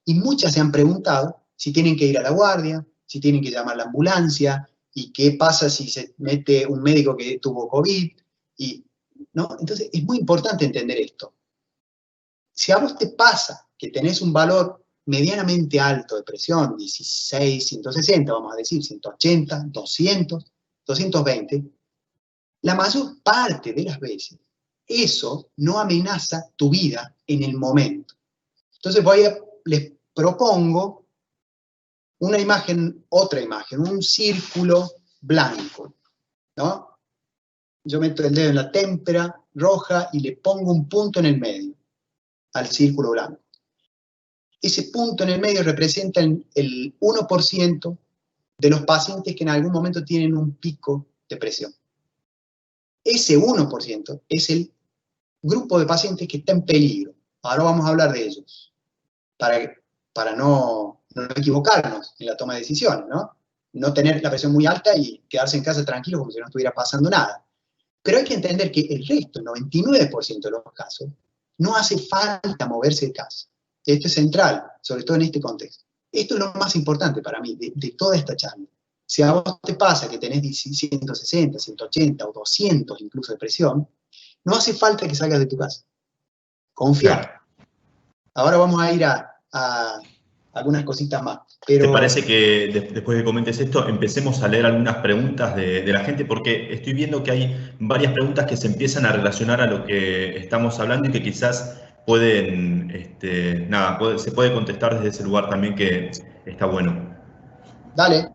Y muchas se han preguntado si tienen que ir a la guardia, si tienen que llamar a la ambulancia, y qué pasa si se mete un médico que tuvo COVID, ¿no? Entonces es muy importante entender esto. Si a vos te pasa que tenés un valor medianamente alto de presión, 16, 160, vamos a decir, 180, 200, 220, la mayor parte de las veces eso no amenaza tu vida en el momento. Entonces les propongo una imagen, otra imagen, un círculo blanco, ¿no? Yo meto el dedo en la témpera roja y le pongo un punto en el medio al círculo blanco. Ese punto en el medio representa el 1% de los pacientes que en algún momento tienen un pico de presión. Ese 1% es el grupo de pacientes que está en peligro. Ahora vamos a hablar de ellos, para no equivocarnos en la toma de decisiones, ¿no? No tener la presión muy alta y quedarse en casa tranquilo como si no estuviera pasando nada. Pero hay que entender que el resto, el 99% de los casos, no hace falta moverse de casa. Esto es central, sobre todo en este contexto. Esto es lo más importante para mí de toda esta charla. Si a vos te pasa que tenés 160, 180 o 200 incluso de presión, no hace falta que salgas de tu casa. Confía. Claro. Ahora vamos a ir a algunas cositas más. Pero... ¿Te parece que después de que comentes esto, empecemos a leer algunas preguntas de la gente? Porque estoy viendo que hay varias preguntas que se empiezan a relacionar a lo que estamos hablando y que quizás pueden, se puede contestar desde ese lugar también, que está bueno. Dale.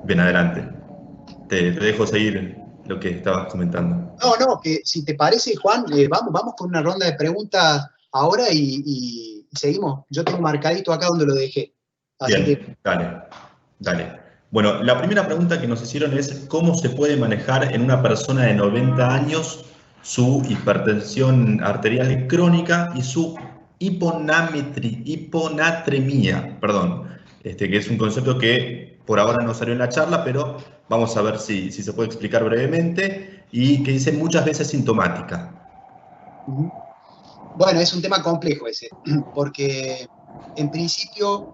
Bien, adelante. Te dejo seguir lo que estabas comentando. No, que si te parece, Juan, vamos con una ronda de preguntas ahora y seguimos. Yo tengo marcadito acá donde lo dejé. Así bien, que... dale. Bueno, la primera pregunta que nos hicieron es ¿cómo se puede manejar en una persona de 90 años su hipertensión arterial crónica y su hiponatremia? Perdón, que es un concepto que por ahora no salió en la charla, pero vamos a ver si se puede explicar brevemente, y que dice muchas veces sintomática. Bueno, es un tema complejo ese, porque en principio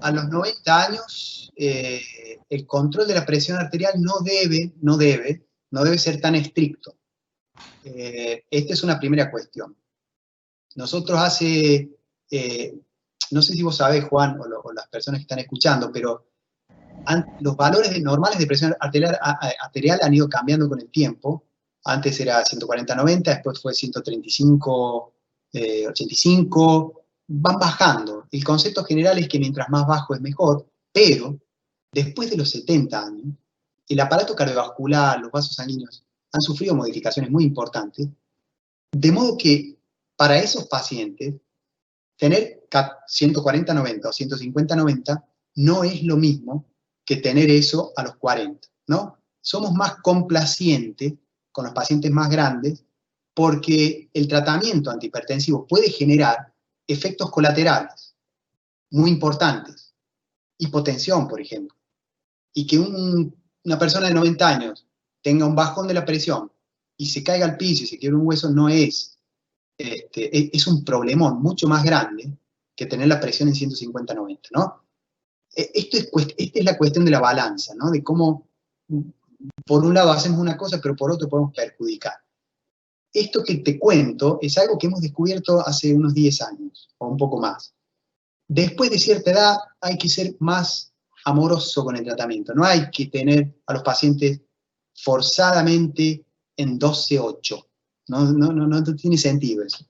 a los 90 años el control de la presión arterial no debe ser tan estricto. Esta es una primera cuestión. Nosotros no sé si vos sabés, Juan, o las personas que están escuchando, pero los valores normales de presión arterial han ido cambiando con el tiempo, Antes era 140-90, después fue 135-85, van bajando. El concepto general es que mientras más bajo es mejor, pero después de los 70 años, el aparato cardiovascular, los vasos sanguíneos, han sufrido modificaciones muy importantes, de modo que para esos pacientes, tener 140-90 o 150-90 no es lo mismo que tener eso a los 40, ¿no? Somos más complacientes con los pacientes más grandes porque el tratamiento antihipertensivo puede generar efectos colaterales muy importantes, hipotensión, por ejemplo, y que una persona de 90 años tenga un bajón de la presión y se caiga al piso y se quiebre un hueso no es un problemón mucho más grande que tener la presión en 150-90, ¿no? Esta es la cuestión de la balanza, ¿no? De cómo, por un lado hacemos una cosa, pero por otro podemos perjudicar. Esto que te cuento es algo que hemos descubierto hace unos 10 años, o un poco más. Después de cierta edad hay que ser más amoroso con el tratamiento. No hay que tener a los pacientes forzadamente en 12-8. No tiene sentido eso.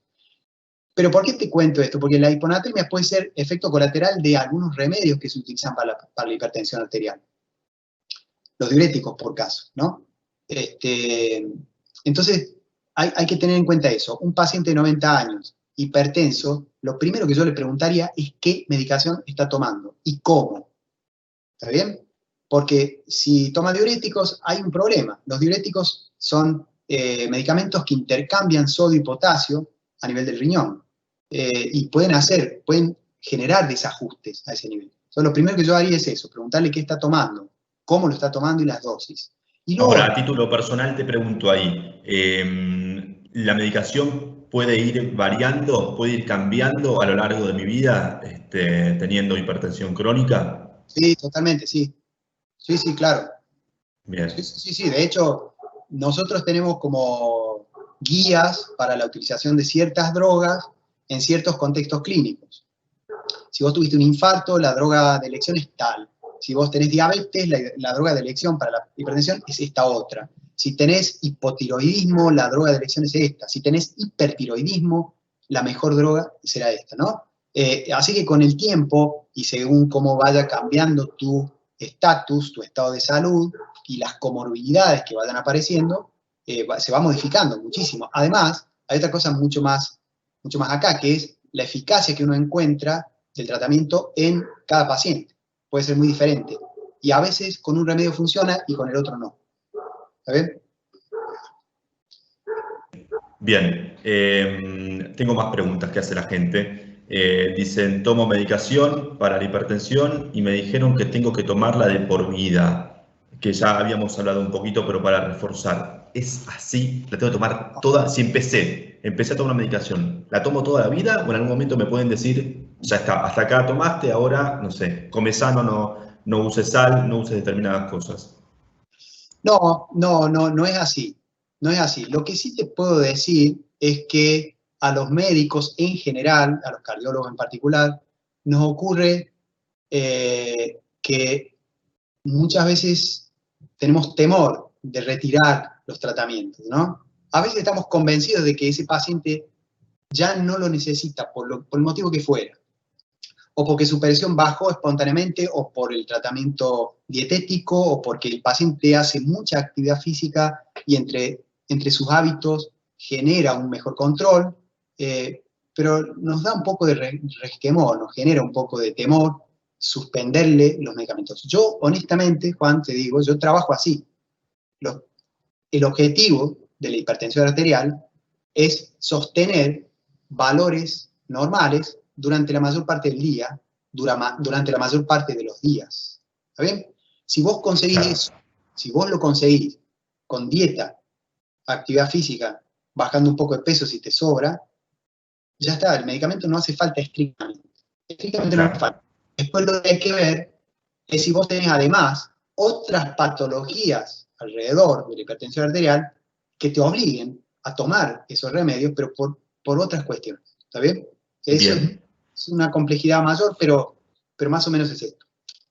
Pero ¿por qué te cuento esto? Porque la hiponatremia puede ser efecto colateral de algunos remedios que se utilizan para la hipertensión arterial. Los diuréticos, por caso, ¿no? Entonces, hay que tener en cuenta eso. Un paciente de 90 años, hipertenso, lo primero que yo le preguntaría es qué medicación está tomando y cómo. ¿Está bien? Porque si toma diuréticos, hay un problema. Los diuréticos son medicamentos que intercambian sodio y potasio a nivel del riñón. Y pueden generar desajustes a ese nivel. Entonces, lo primero que yo haría es eso, preguntarle qué está tomando, cómo lo está tomando y las dosis. Y luego, ahora, a título personal te pregunto ahí, ¿la medicación puede ir variando, puede ir cambiando a lo largo de mi vida teniendo hipertensión crónica? Sí, totalmente, sí. Sí, claro. Bien. Sí. De hecho, nosotros tenemos como guías para la utilización de ciertas drogas en ciertos contextos clínicos. Si vos tuviste un infarto, la droga de elección es tal. Si vos tenés diabetes, la droga de elección para la hipertensión es esta otra. Si tenés hipotiroidismo, la droga de elección es esta. Si tenés hipertiroidismo, la mejor droga será esta, ¿no? Así que con el tiempo, y según cómo vaya cambiando tu estatus, tu estado de salud, y las comorbilidades que vayan apareciendo, se va modificando muchísimo. Además, hay otra cosa mucho más acá, que es la eficacia que uno encuentra del tratamiento en cada paciente. Puede ser muy diferente. Y a veces con un remedio funciona y con el otro no. ¿Está bien? Bien, tengo más preguntas que hace la gente. Dicen, tomo medicación para la hipertensión y me dijeron que tengo que tomarla de por vida, que ya habíamos hablado un poquito, pero para reforzar. ¿Es así? ¿La tengo que tomar toda? Si empecé a tomar una medicación, ¿la tomo toda la vida o en algún momento me pueden decir, ya está, hasta acá tomaste, ahora, no sé, come sano, no uses sal, no uses determinadas cosas? No es así. No es así. Lo que sí te puedo decir es que a los médicos en general, a los cardiólogos en particular, nos ocurre que muchas veces tenemos temor de retirar los tratamientos, ¿no? A veces estamos convencidos de que ese paciente ya no lo necesita por el motivo que fuera, o porque su presión bajó espontáneamente, o por el tratamiento dietético, o porque el paciente hace mucha actividad física y entre sus hábitos genera un mejor control, pero nos da un poco de resquemor, nos genera un poco de temor suspenderle los medicamentos. Yo, honestamente, Juan, te digo, yo trabajo así. El objetivo de la hipertensión arterial es sostener valores normales durante la mayor parte del día, durante la mayor parte de los días. ¿Está bien? Si vos conseguís eso, si vos lo conseguís con dieta, actividad física, bajando un poco de peso si te sobra, ya está, el medicamento no hace falta estrictamente. Estrictamente no hace falta. Después lo que hay que ver es si vos tenés además otras patologías alrededor de la hipertensión arterial que te obliguen a tomar esos remedios, pero por otras cuestiones. ¿Está bien? Eso es una complejidad mayor, pero más o menos es esto.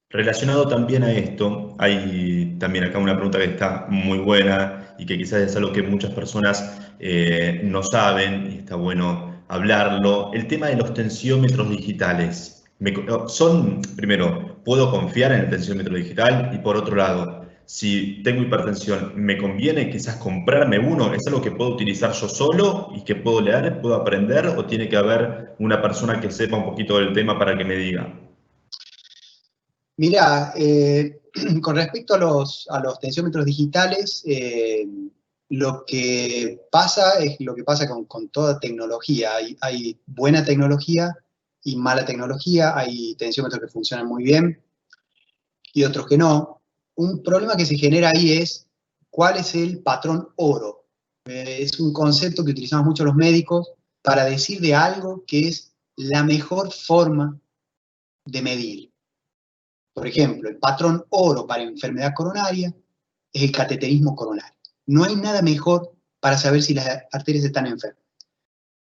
Relacionado también a esto, hay también acá una pregunta que está muy buena y que quizás es algo que muchas personas no saben y está bueno hablarlo. El tema de los tensiómetros digitales. Primero, ¿puedo confiar en el tensiómetro digital? Y por otro lado, si tengo hipertensión, ¿me conviene quizás comprarme uno? ¿Es algo que puedo utilizar yo solo y que puedo leer, puedo aprender? ¿O tiene que haber una persona que sepa un poquito del tema para que me diga? Mirá, con respecto a los tensiómetros digitales, lo que pasa es lo que pasa con toda tecnología. Hay buena tecnología y mala tecnología, hay tensiómetros que funcionan muy bien y otros que no. Un problema que se genera ahí es cuál es el patrón oro. Es un concepto que utilizamos mucho los médicos para decir de algo que es la mejor forma de medir. Por ejemplo, el patrón oro para enfermedad coronaria es el cateterismo coronario. No hay nada mejor para saber si las arterias están enfermas.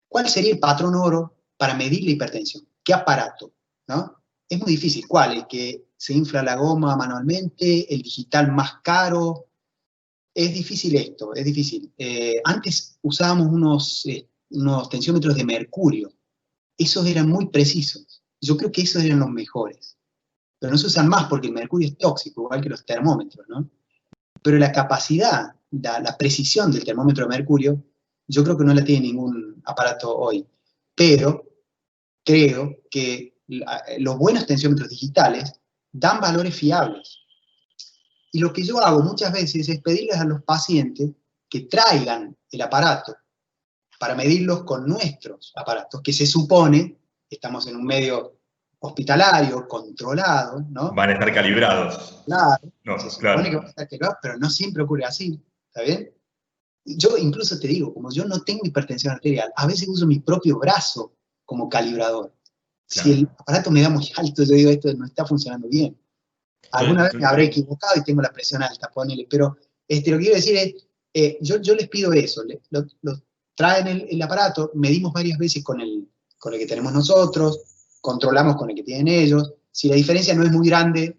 ¿Cuál sería el patrón oro para medir la hipertensión? ¿Qué aparato? ¿No? Es muy difícil. ¿Cuál? ¿El que se infla la goma manualmente? ¿El digital más caro? Es difícil esto, es difícil. Antes usábamos unos tensiómetros de mercurio. Esos eran muy precisos. Yo creo que esos eran los mejores. Pero no se usan más porque el mercurio es tóxico, igual que los termómetros, ¿no? Pero la capacidad, la precisión del termómetro de mercurio, yo creo que no la tiene ningún aparato hoy. Pero creo que los buenos tensiómetros digitales dan valores fiables. Y lo que yo hago muchas veces es pedirles a los pacientes que traigan el aparato para medirlos con nuestros aparatos, que se supone que estamos en un medio hospitalario, controlado, ¿no? Van a estar calibrados. Claro, No, se supone que va a claro. estar calibrado, pero no siempre ocurre así, ¿está bien? Yo incluso te digo, como yo no tengo hipertensión arterial, a veces uso mi propio brazo como calibrador. Si el Claro. aparato me da muy alto, yo digo, esto no está funcionando bien. Alguna vez me habré Entonces, equivocado y tengo la presión alta, ponele, pero lo que quiero decir es, yo les pido eso, traen el aparato, medimos varias veces con el que tenemos nosotros, controlamos con el que tienen ellos, si la diferencia no es muy grande,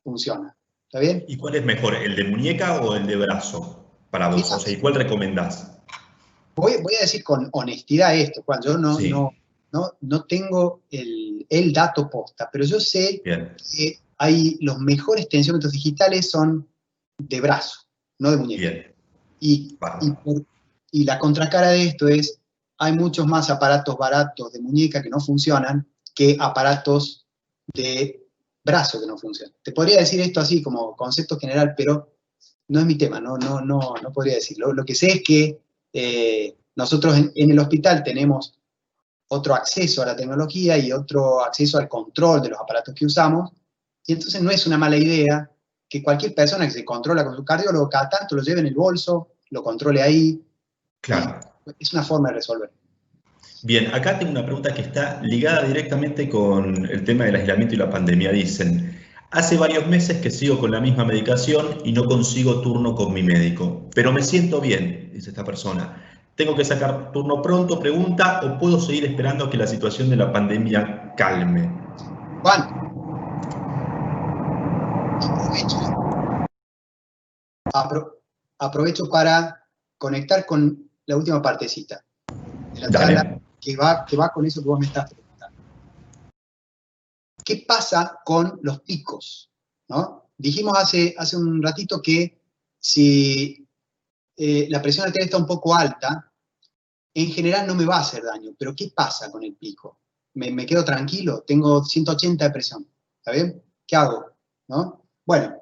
funciona, ¿está bien? ¿y cuál es mejor, el de muñeca o el de brazo para vos? O Mira, sea, ¿y cuál recomendás? voy a decir con honestidad esto, Juan, yo Sí, no tengo el dato posta, pero yo sé bien, que los mejores tensiómetros digitales son de brazo, no de muñeca. bien, Y, y, bárbaro. por- y la contracara de esto es, hay muchos más aparatos baratos de muñeca que no funcionan que aparatos de brazo que no funcionan. Te podría decir esto así como concepto general, pero no es mi tema, no podría decirlo. Lo que sé es que nosotros en el hospital tenemos otro acceso a la tecnología y otro acceso al control de los aparatos que usamos, y entonces no es una mala idea que cualquier persona que se controla con su cardiólogo cada tanto lo lleve en el bolso, lo controle ahí, y Claro. es una forma de resolver. Bien, acá tengo una pregunta que está ligada directamente con el tema del aislamiento y la pandemia. Dicen, hace varios meses que sigo con la misma medicación y no consigo turno con mi médico, pero me siento bien, dice esta persona. ¿Tengo que sacar turno pronto, pregunta, o puedo seguir esperando a que la situación de la pandemia calme? Juan, aprovecho, aprovecho para conectar con la última partecita de la charla Dale. que va con eso que vos me estás preguntando. ¿Qué pasa con los picos? ¿No? Dijimos hace un ratito que si la presión arterial está un poco alta, en general no me va a hacer daño, pero ¿qué pasa con el pico? ¿Me quedo tranquilo? Tengo 180 de presión, ¿está bien? ¿Qué hago? ¿No? Bueno,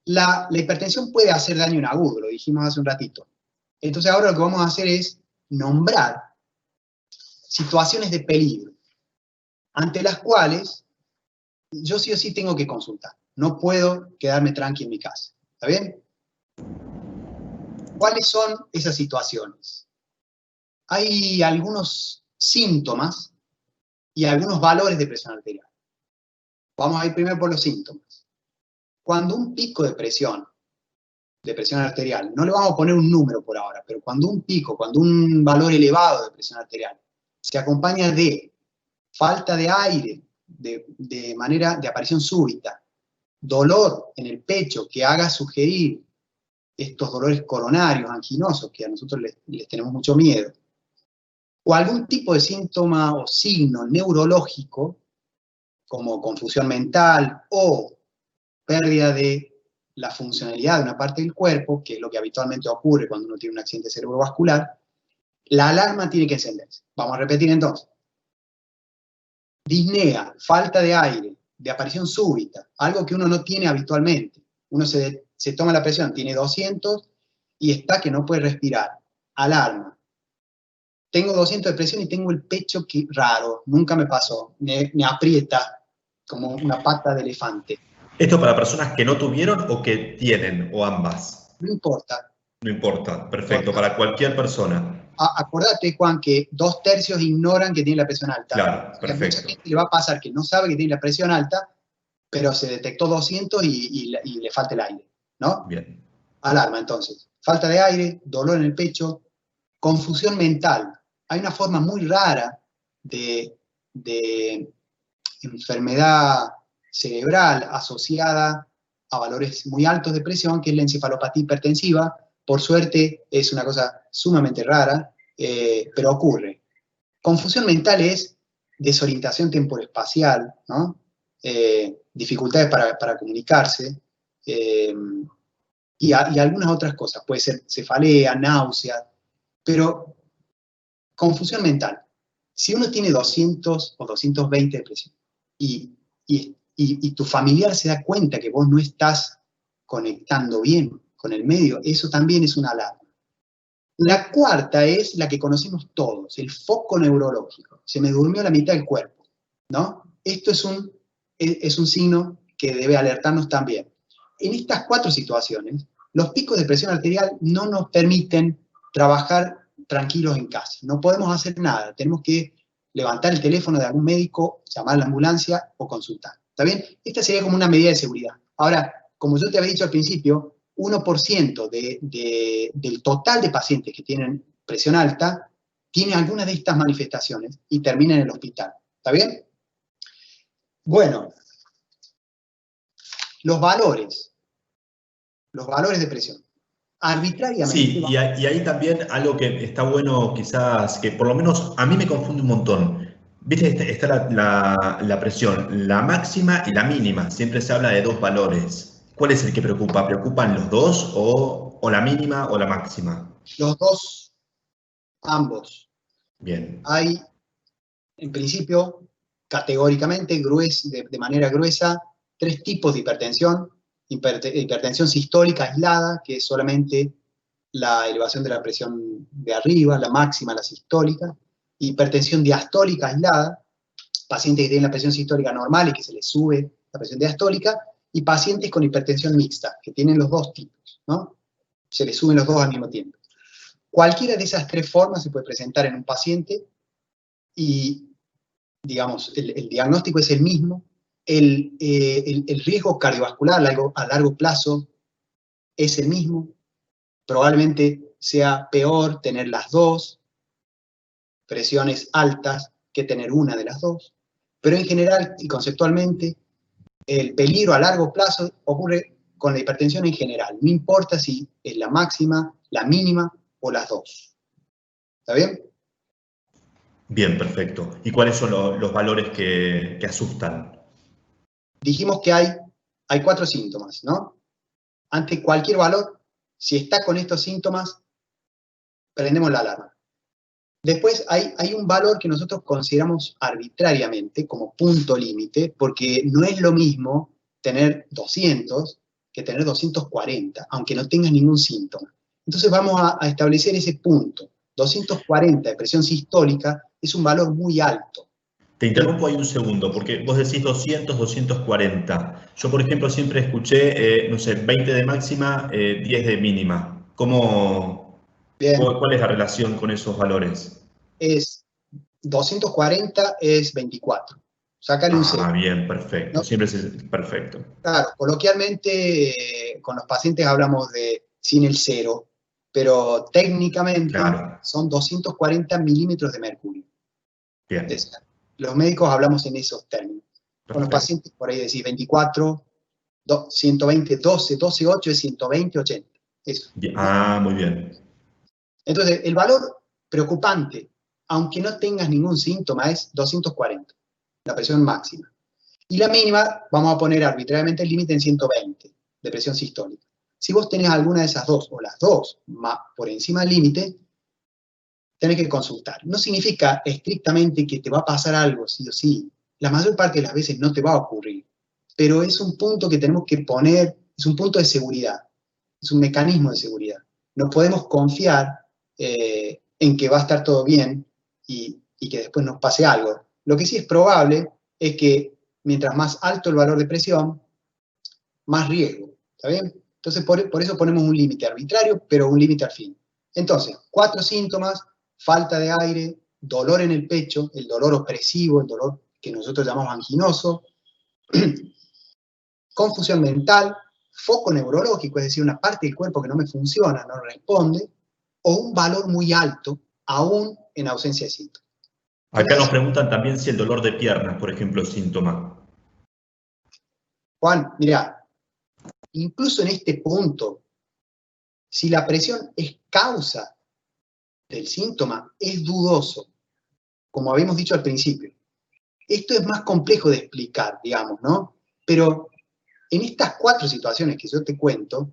la hipertensión puede hacer daño en agudo, lo dijimos hace un ratito. Entonces ahora lo que vamos a hacer es nombrar situaciones de peligro, ante las cuales yo sí o sí tengo que consultar. No puedo quedarme tranqui en mi casa. ¿Está bien? ¿Cuáles son esas situaciones? Hay algunos síntomas y algunos valores de presión arterial. Vamos a ir primero por los síntomas. Cuando un pico de presión arterial, no le vamos a poner un número por ahora, pero cuando un pico, cuando un valor elevado de presión arterial se acompaña de falta de aire de manera de aparición súbita, dolor en el pecho que haga sugerir estos dolores coronarios, anginosos, que a nosotros les tenemos mucho miedo, o algún tipo de síntoma o signo neurológico, como confusión mental o pérdida de la funcionalidad de una parte del cuerpo, que es lo que habitualmente ocurre cuando uno tiene un accidente cerebrovascular, la alarma tiene que encenderse. Vamos a repetir entonces. Disnea, falta de aire, de aparición súbita, algo que uno no tiene habitualmente. Uno se toma la presión, tiene 200 y está que no puede respirar. Alarma. Tengo 200 de presión y tengo el pecho raro, nunca me pasó, me aprieta como una pata de elefante. ¿Esto para personas que no tuvieron o que tienen, o ambas? No importa. No importa, perfecto, para cualquier persona. Acordate, Juan, que 2/3 ignoran que tiene la presión alta. Claro, perfecto. A mucha gente le va a pasar que no sabe que tiene la presión alta, pero se detectó 200 y le falta el aire, ¿no? Bien. Alarma, entonces. Falta de aire, dolor en el pecho, confusión mental. Hay una forma muy rara de enfermedad cerebral asociada a valores muy altos de presión, que es la encefalopatía hipertensiva. Por suerte es una cosa sumamente rara, pero ocurre. Confusión mental es desorientación temporoespacial, ¿no? Dificultades para comunicarse, y algunas otras cosas. Puede ser cefalea, náusea, pero confusión mental. Si uno tiene 200 o 220 de presión y tu familiar se da cuenta que vos no estás conectando bien con el medio, eso también es una alarma. La cuarta es la que conocemos todos, el foco neurológico. Se me durmió la mitad del cuerpo, ¿no? Esto es un signo que debe alertarnos también. En estas 4 situaciones, los picos de presión arterial no nos permiten trabajar tranquilos en casa. No podemos hacer nada. Tenemos que levantar el teléfono de algún médico, llamar a la ambulancia o consultar. ¿Está bien? Esta sería como una medida de seguridad. Ahora, como yo te había dicho al principio, 1% del total de pacientes que tienen presión alta tiene alguna de estas manifestaciones y termina en el hospital. ¿Está bien? Bueno, los valores de presión. Arbitrariamente. Sí, y ahí también algo que está bueno quizás, que por lo menos a mí me confunde un montón. Viste, está la presión, la máxima y la mínima. Siempre se habla de 2 valores. ¿Cuál es el que preocupa? ¿Preocupan los dos o la mínima o la máxima? Los dos, ambos. Bien. Hay, en principio, categóricamente, de manera gruesa, 3 tipos de hipertensión. Hipertensión sistólica aislada, que es solamente la elevación de la presión de arriba, la máxima, la sistólica. Hipertensión diastólica aislada, pacientes que tienen la presión sistólica normal y que se les sube la presión diastólica, y pacientes con hipertensión mixta, que tienen los 2 tipos, ¿no? Se les suben los 2 al mismo tiempo. Cualquiera de esas 3 formas se puede presentar en un paciente y, digamos, el diagnóstico es el mismo. El riesgo cardiovascular a largo plazo es el mismo. Probablemente sea peor tener las 2 presiones altas que tener una de las 2. Pero en general y conceptualmente, el peligro a largo plazo ocurre con la hipertensión en general. No importa si es la máxima, la mínima o las 2. ¿Está bien? Bien, perfecto. ¿Y cuáles son los valores que asustan? Dijimos que hay 4 síntomas, ¿no? Ante cualquier valor, si está con estos síntomas, prendemos la alarma. Después hay un valor que nosotros consideramos arbitrariamente como punto límite, porque no es lo mismo tener 200 que tener 240, aunque no tengas ningún síntoma. Entonces vamos a establecer ese punto. 240 de presión sistólica es un valor muy alto. Te interrumpo ahí un segundo, porque vos decís 200, 240. Yo, por ejemplo, siempre escuché, no sé, 20 de máxima, 10 de mínima. ¿Cuál es la relación con esos valores? 240 es 24. Sácale un 0. Bien, perfecto. ¿No? Siempre es perfecto. Claro, coloquialmente con los pacientes hablamos de sin el 0, pero técnicamente son 240 milímetros de mercurio. Bien. Los médicos hablamos en esos términos. Con los pacientes por ahí decís 24, 120, 12, 12, 8 es 120, 80. Eso. Muy bien. Entonces, el valor preocupante, aunque no tengas ningún síntoma, es 240, la presión máxima. Y la mínima, vamos a poner arbitrariamente el límite en 120 de presión sistólica. Si vos tenés alguna de esas dos, o las dos por encima del límite, tenés que consultar. No significa estrictamente que te va a pasar algo, sí o sí. La mayor parte de las veces no te va a ocurrir. Pero es un punto que tenemos que poner, es un punto de seguridad. Es un mecanismo de seguridad. No podemos confiar en que va a estar todo bien y que después nos pase algo. Lo que sí es probable es que mientras más alto el valor de presión, más riesgo. ¿Está bien? Entonces, por eso ponemos un límite arbitrario, pero un límite al fin. Entonces, 4 síntomas: falta de aire, dolor en el pecho, el dolor opresivo, el dolor que nosotros llamamos anginoso, confusión mental, foco neurológico, es decir, una parte del cuerpo que no me funciona, no responde, o un valor muy alto, aún en ausencia de síntomas. Acá nos preguntan también si el dolor de piernas, por ejemplo, es síntoma. Juan, mirá, incluso en este punto, si la presión es causa del síntoma, es dudoso, como habíamos dicho al principio. Esto es más complejo de explicar, digamos, ¿no? Pero en estas 4 situaciones que yo te cuento,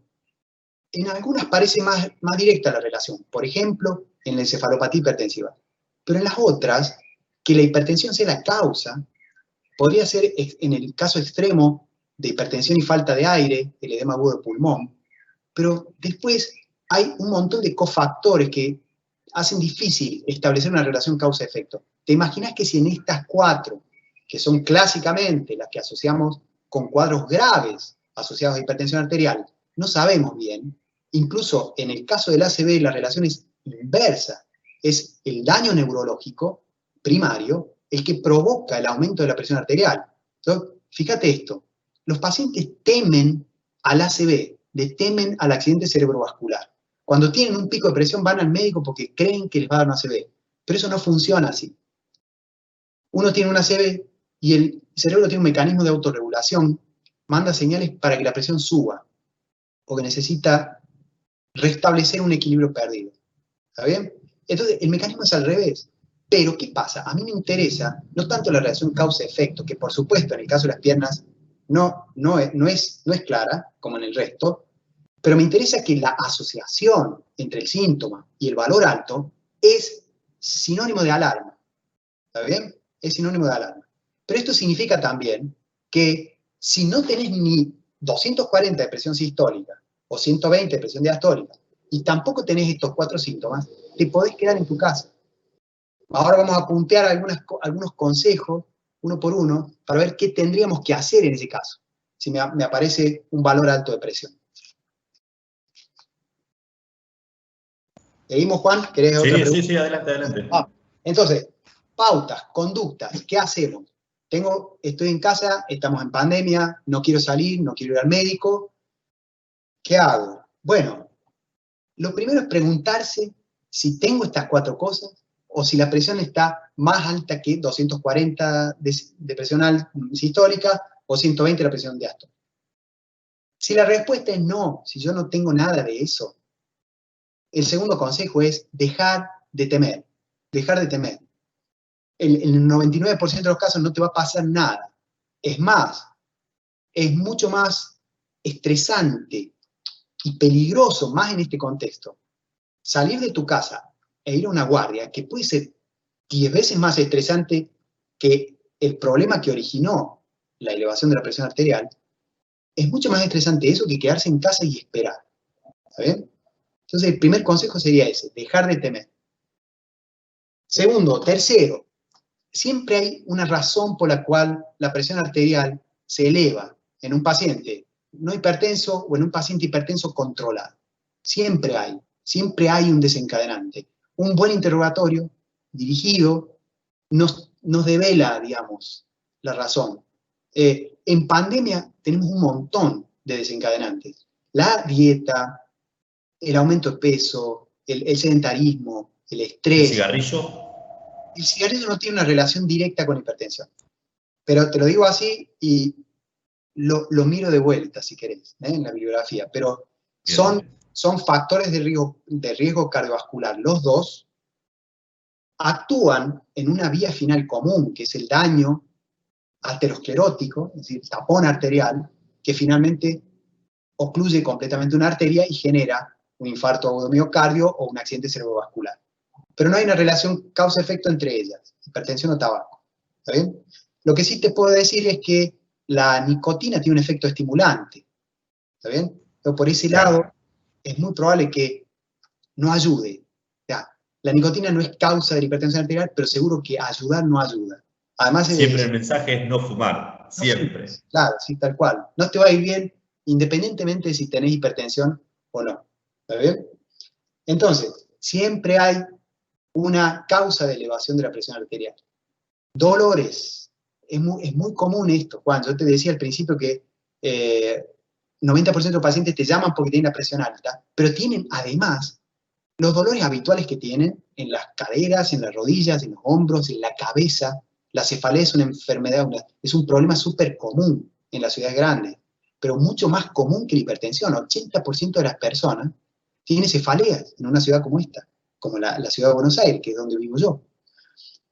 en algunas parece más directa la relación. Por ejemplo, en la encefalopatía hipertensiva. Pero en las otras, que la hipertensión sea la causa, podría ser en el caso extremo de hipertensión y falta de aire, el edema agudo de pulmón. Pero después hay un montón de cofactores que hacen difícil establecer una relación causa-efecto. ¿Te imaginas que si en estas 4, que son clásicamente las que asociamos con cuadros graves asociados a hipertensión arterial, no sabemos bien? Incluso en el caso del ACV la relación es inversa. Es el daño neurológico primario el que provoca el aumento de la presión arterial. Entonces, fíjate esto, los pacientes temen al ACV, le temen al accidente cerebrovascular. Cuando tienen un pico de presión van al médico porque creen que les va a dar un ACV, pero eso no funciona así. Uno tiene un ACV y el cerebro tiene un mecanismo de autorregulación, manda señales para que la presión suba, porque necesita restablecer un equilibrio perdido. ¿Está bien? Entonces, el mecanismo es al revés. Pero, ¿qué pasa? A mí me interesa no tanto la relación causa-efecto, que por supuesto en el caso de las piernas no es clara, como en el resto, pero me interesa que la asociación entre el síntoma y el valor alto es sinónimo de alarma. ¿Está bien? Es sinónimo de alarma. Pero esto significa también que si no tenés ni 240 de presión sistólica o 120 de presión diastólica y tampoco tenés estos 4 síntomas, te podés quedar en tu casa. Ahora vamos a puntear algunos consejos, uno por uno, para ver qué tendríamos que hacer en ese caso, si me aparece un valor alto de presión. ¿Seguimos, Juan? ¿Querés otra pregunta? Sí, adelante. Entonces, pautas, conductas, ¿qué hacemos? Estoy en casa, estamos en pandemia, no quiero salir, no quiero ir al médico. ¿Qué hago? Bueno, lo primero es preguntarse si tengo estas 4 cosas o si la presión está más alta que 240 de presión sistólica o 120 la presión diastólica. Si la respuesta es no, si yo no tengo nada de eso, el segundo consejo es dejar de temer. Dejar de temer. En el 99% de los casos no te va a pasar nada. Es más, es mucho más estresante y peligroso, más en este contexto, salir de tu casa e ir a una guardia, que puede ser 10 veces más estresante que el problema que originó la elevación de la presión arterial. Es mucho más estresante eso que quedarse en casa y esperar. ¿Está bien? Entonces, el primer consejo sería ese, dejar de temer. Tercero, siempre hay una razón por la cual la presión arterial se eleva en un paciente no hipertenso o en un paciente hipertenso controlado. Siempre hay un desencadenante. Un buen interrogatorio dirigido nos devela, digamos, la razón. En pandemia tenemos un montón de desencadenantes. La dieta, el aumento de peso, el sedentarismo, el estrés. ¿El cigarrillo? El cigarrillo no tiene una relación directa con hipertensión. Pero te lo digo así y lo miro de vuelta, si querés, en la bibliografía. Pero son factores de riesgo cardiovascular. Los dos actúan en una vía final común, que es el daño aterosclerótico, es decir, el tapón arterial, que finalmente ocluye completamente una arteria y genera un infarto agudo de miocardio o un accidente cerebrovascular. Pero no hay una relación causa-efecto entre ellas, hipertensión o tabaco. ¿Está bien? Lo que sí te puedo decir es que la nicotina tiene un efecto estimulante. ¿Está bien? Pero por ese lado, es muy probable que no ayude. O sea, la nicotina no es causa de la hipertensión arterial, pero seguro que ayudar no ayuda. Además, siempre el mensaje es no fumar, siempre. No, claro, sí, tal cual. No te va a ir bien independientemente de si tenés hipertensión o no. ¿Está bien? Entonces, siempre hay una causa de elevación de la presión arterial. Dolores. Es muy común esto, Juan. Yo te decía al principio que 90% de los pacientes te llaman porque tienen la presión alta, pero tienen además los dolores habituales que tienen en las caderas, en las rodillas, en los hombros, en la cabeza. La cefalea es una enfermedad, es un problema súper común en las ciudades grandes, pero mucho más común que la hipertensión. 80% de las personas tienen cefaleas en una ciudad como esta, como la ciudad de Buenos Aires, que es donde vivo yo.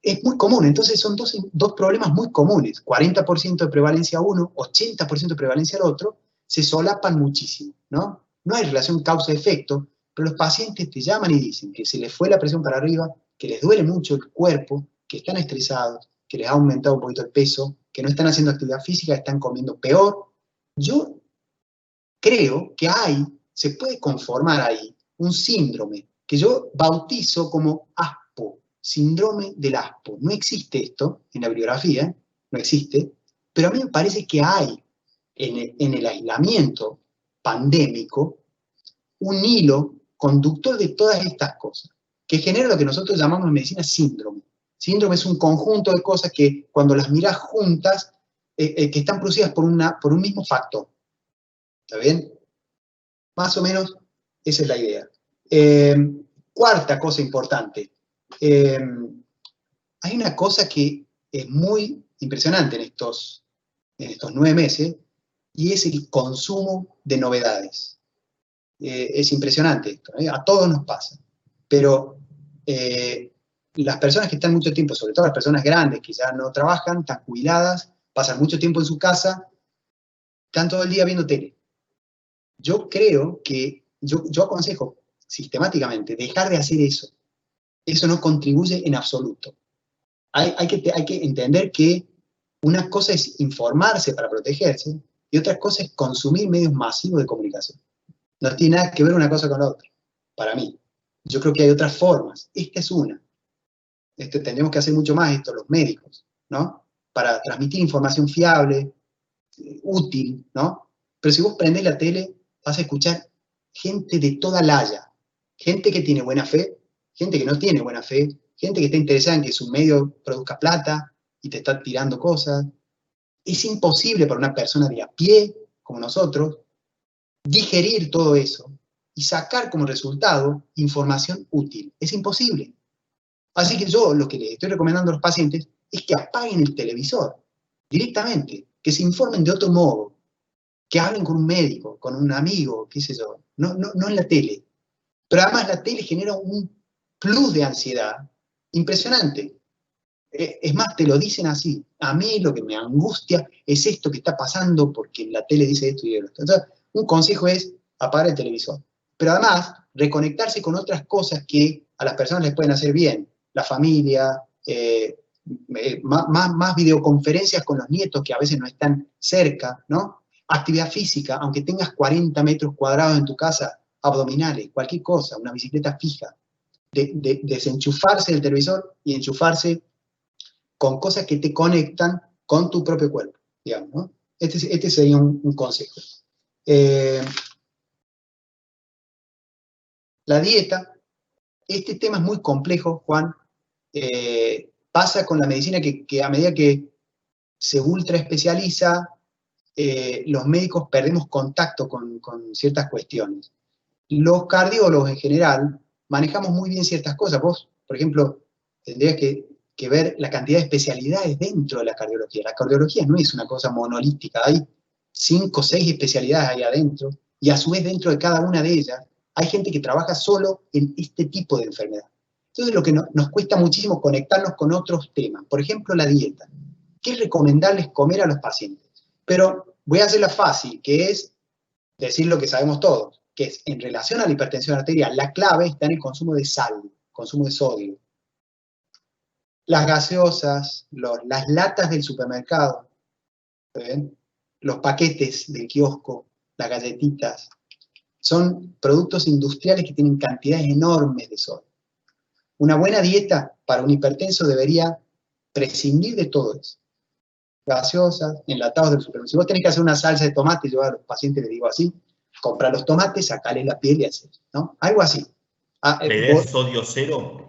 Es muy común, entonces son dos problemas muy comunes. 40% de prevalencia a uno, 80% de prevalencia al otro, se solapan muchísimo, ¿no? No hay relación causa-efecto, pero los pacientes te llaman y dicen que se les fue la presión para arriba, que les duele mucho el cuerpo, que están estresados, que les ha aumentado un poquito el peso, que no están haciendo actividad física, están comiendo peor. Yo creo que se puede conformar ahí un síndrome que yo bautizo como ASPO, síndrome del ASPO. No existe esto en la bibliografía, no existe, pero a mí me parece que hay en el aislamiento pandémico un hilo conductor de todas estas cosas, que genera lo que nosotros llamamos en medicina síndrome. Síndrome es un conjunto de cosas que cuando las miras juntas, que están producidas por un mismo factor. ¿Está bien? Más o menos esa es la idea. Cuarta cosa importante. Hay una cosa que es muy impresionante en estos 9 meses, y es el consumo de novedades. Es impresionante esto, a todos nos pasa. Pero las personas que están mucho tiempo, sobre todo las personas grandes que ya no trabajan, están jubiladas, pasan mucho tiempo en su casa, están todo el día viendo tele. Yo creo que, yo aconsejo sistemáticamente dejar de hacer eso. Eso no contribuye en absoluto. Hay que entender que una cosa es informarse para protegerse y otra cosa es consumir medios masivos de comunicación. No tiene nada que ver una cosa con la otra, para mí. Yo creo que hay otras formas. Esta es una. Tendremos que hacer mucho más esto los médicos, ¿no? Para transmitir información fiable, útil, ¿no? Pero si vos prendés la tele, vas a escuchar gente de toda la haya. Gente que tiene buena fe, gente que no tiene buena fe, gente que está interesada en que su medio produzca plata y te está tirando cosas. Es imposible para una persona de a pie, como nosotros, digerir todo eso y sacar como resultado información útil. Es imposible. Así que yo lo que les estoy recomendando a los pacientes es que apaguen el televisor directamente, que se informen de otro modo, que hablen con un médico, con un amigo, qué sé yo, no en la tele. Pero además la tele genera un plus de ansiedad impresionante. Es más, te lo dicen así. A mí lo que me angustia es esto que está pasando porque en la tele dice esto y esto. Entonces, un consejo es apagar el televisor. Pero además, reconectarse con otras cosas que a las personas les pueden hacer bien. La familia, más videoconferencias con los nietos que a veces no están cerca, ¿no? Actividad física, aunque tengas 40 metros cuadrados en tu casa, abdominales, cualquier cosa, una bicicleta fija. Desenchufarse del televisor y enchufarse con cosas que te conectan con tu propio cuerpo, digamos, ¿no? Este sería un consejo. La dieta, este tema es muy complejo, Juan. Pasa con la medicina que a medida que se ultra especializa, los médicos perdemos contacto con ciertas cuestiones. Los cardiólogos en general manejamos muy bien ciertas cosas. Vos, por ejemplo, tendrías que que ver la cantidad de especialidades dentro de la cardiología. La cardiología no es una cosa monolítica, hay 5 o 6 especialidades ahí adentro, y a su vez dentro de cada una de ellas hay gente que trabaja solo en este tipo de enfermedad. Entonces lo que nos cuesta muchísimo conectarnos con otros temas, por ejemplo la dieta. ¿Qué es recomendarles comer a los pacientes? Pero voy a hacerla fácil, que es decir lo que sabemos todos, que es en relación a la hipertensión arterial, la clave está en el consumo de sal, consumo de sodio. Las gaseosas, las latas del supermercado, ¿ven? Los paquetes del kiosco, las galletitas, son productos industriales que tienen cantidades enormes de sodio. Una buena dieta para un hipertenso debería prescindir de todo eso. Gaseosas, enlatados del supermercado. Si vos tenés que hacer una salsa de tomate, yo a los pacientes les digo así, comprar los tomates, sacarle la piel y hacer, ¿no? Algo así. ¿La idea es sodio cero?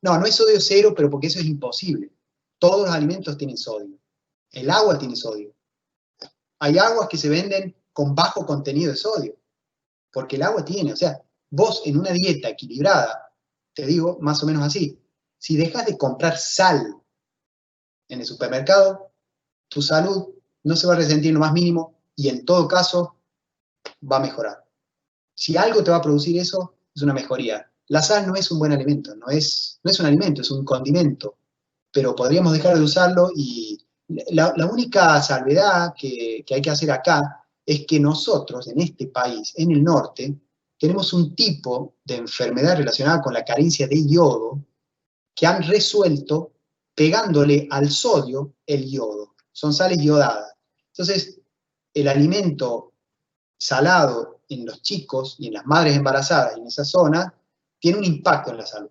No, no es sodio cero, pero porque eso es imposible. Todos los alimentos tienen sodio. El agua tiene sodio. Hay aguas que se venden con bajo contenido de sodio, porque el agua tiene, o sea, vos en una dieta equilibrada, te digo más o menos así, si dejas de comprar sal en el supermercado, tu salud no se va a resentir en lo más mínimo y en todo caso va a mejorar. Si algo te va a producir eso, es una mejoría. La sal no es un buen alimento, no es un alimento, es un condimento, pero podríamos dejar de usarlo y la única salvedad que hay que hacer acá es que nosotros en este país, en el norte, tenemos un tipo de enfermedad relacionada con la carencia de yodo que han resuelto pegándole al sodio el yodo. Son sales yodadas. Entonces, el alimento salado en los chicos y en las madres embarazadas y en esa zona tiene un impacto en la salud.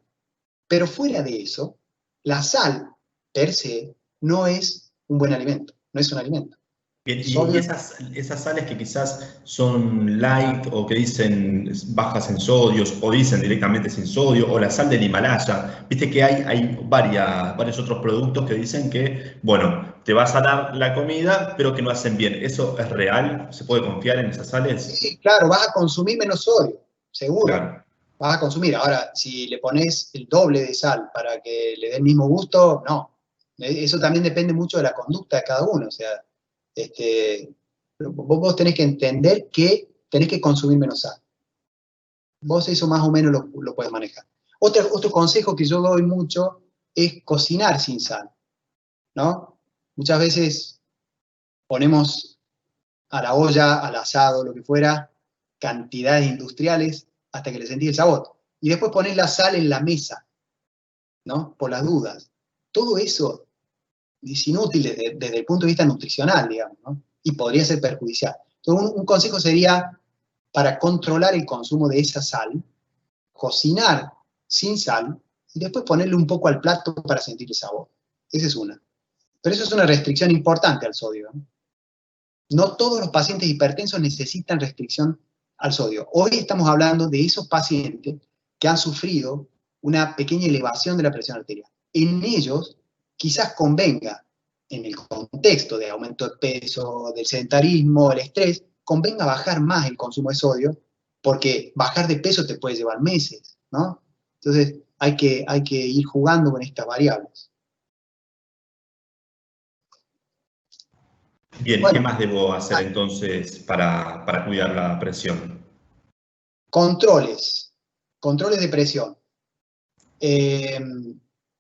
Pero fuera de eso, la sal per se no es un buen alimento, no es un alimento. Bien, y esas sales que quizás son light o que dicen bajas en sodios o dicen directamente sin sodio, o la sal del Himalaya, viste que hay varios otros productos que dicen que, bueno, te va a sanar la comida, pero que no hacen bien. ¿Eso es real? ¿Se puede confiar en esas sales? Sí, claro, vas a consumir menos sodio, seguro. Claro. Vas a consumir. Ahora, si le pones el doble de sal para que le dé el mismo gusto, no. Eso también depende mucho de la conducta de cada uno. O sea, vos tenés que entender que tenés que consumir menos sal. Vos eso más o menos lo puedes manejar. Otro consejo que yo doy mucho es cocinar sin sal, ¿no? Muchas veces ponemos a la olla, al asado, lo que fuera, cantidades industriales hasta que le sentís el sabor. Y después ponés la sal en la mesa, ¿no? Por las dudas. Todo eso es inútil desde el punto de vista nutricional, digamos, ¿no? Y podría ser perjudicial. Entonces, un consejo sería, para controlar el consumo de esa sal, cocinar sin sal y después ponerle un poco al plato para sentir el sabor. Esa es una. Pero eso es una restricción importante al sodio, ¿no? No todos los pacientes hipertensos necesitan restricción al sodio. Hoy estamos hablando de esos pacientes que han sufrido una pequeña elevación de la presión arterial. En ellos, quizás convenga, en el contexto de aumento de peso, del sedentarismo, el estrés, convenga bajar más el consumo de sodio, porque bajar de peso te puede llevar meses, ¿no? Entonces, hay que ir jugando con estas variables. Bien, Bueno, ¿qué más debo hacer entonces para cuidar la presión? controles de presión.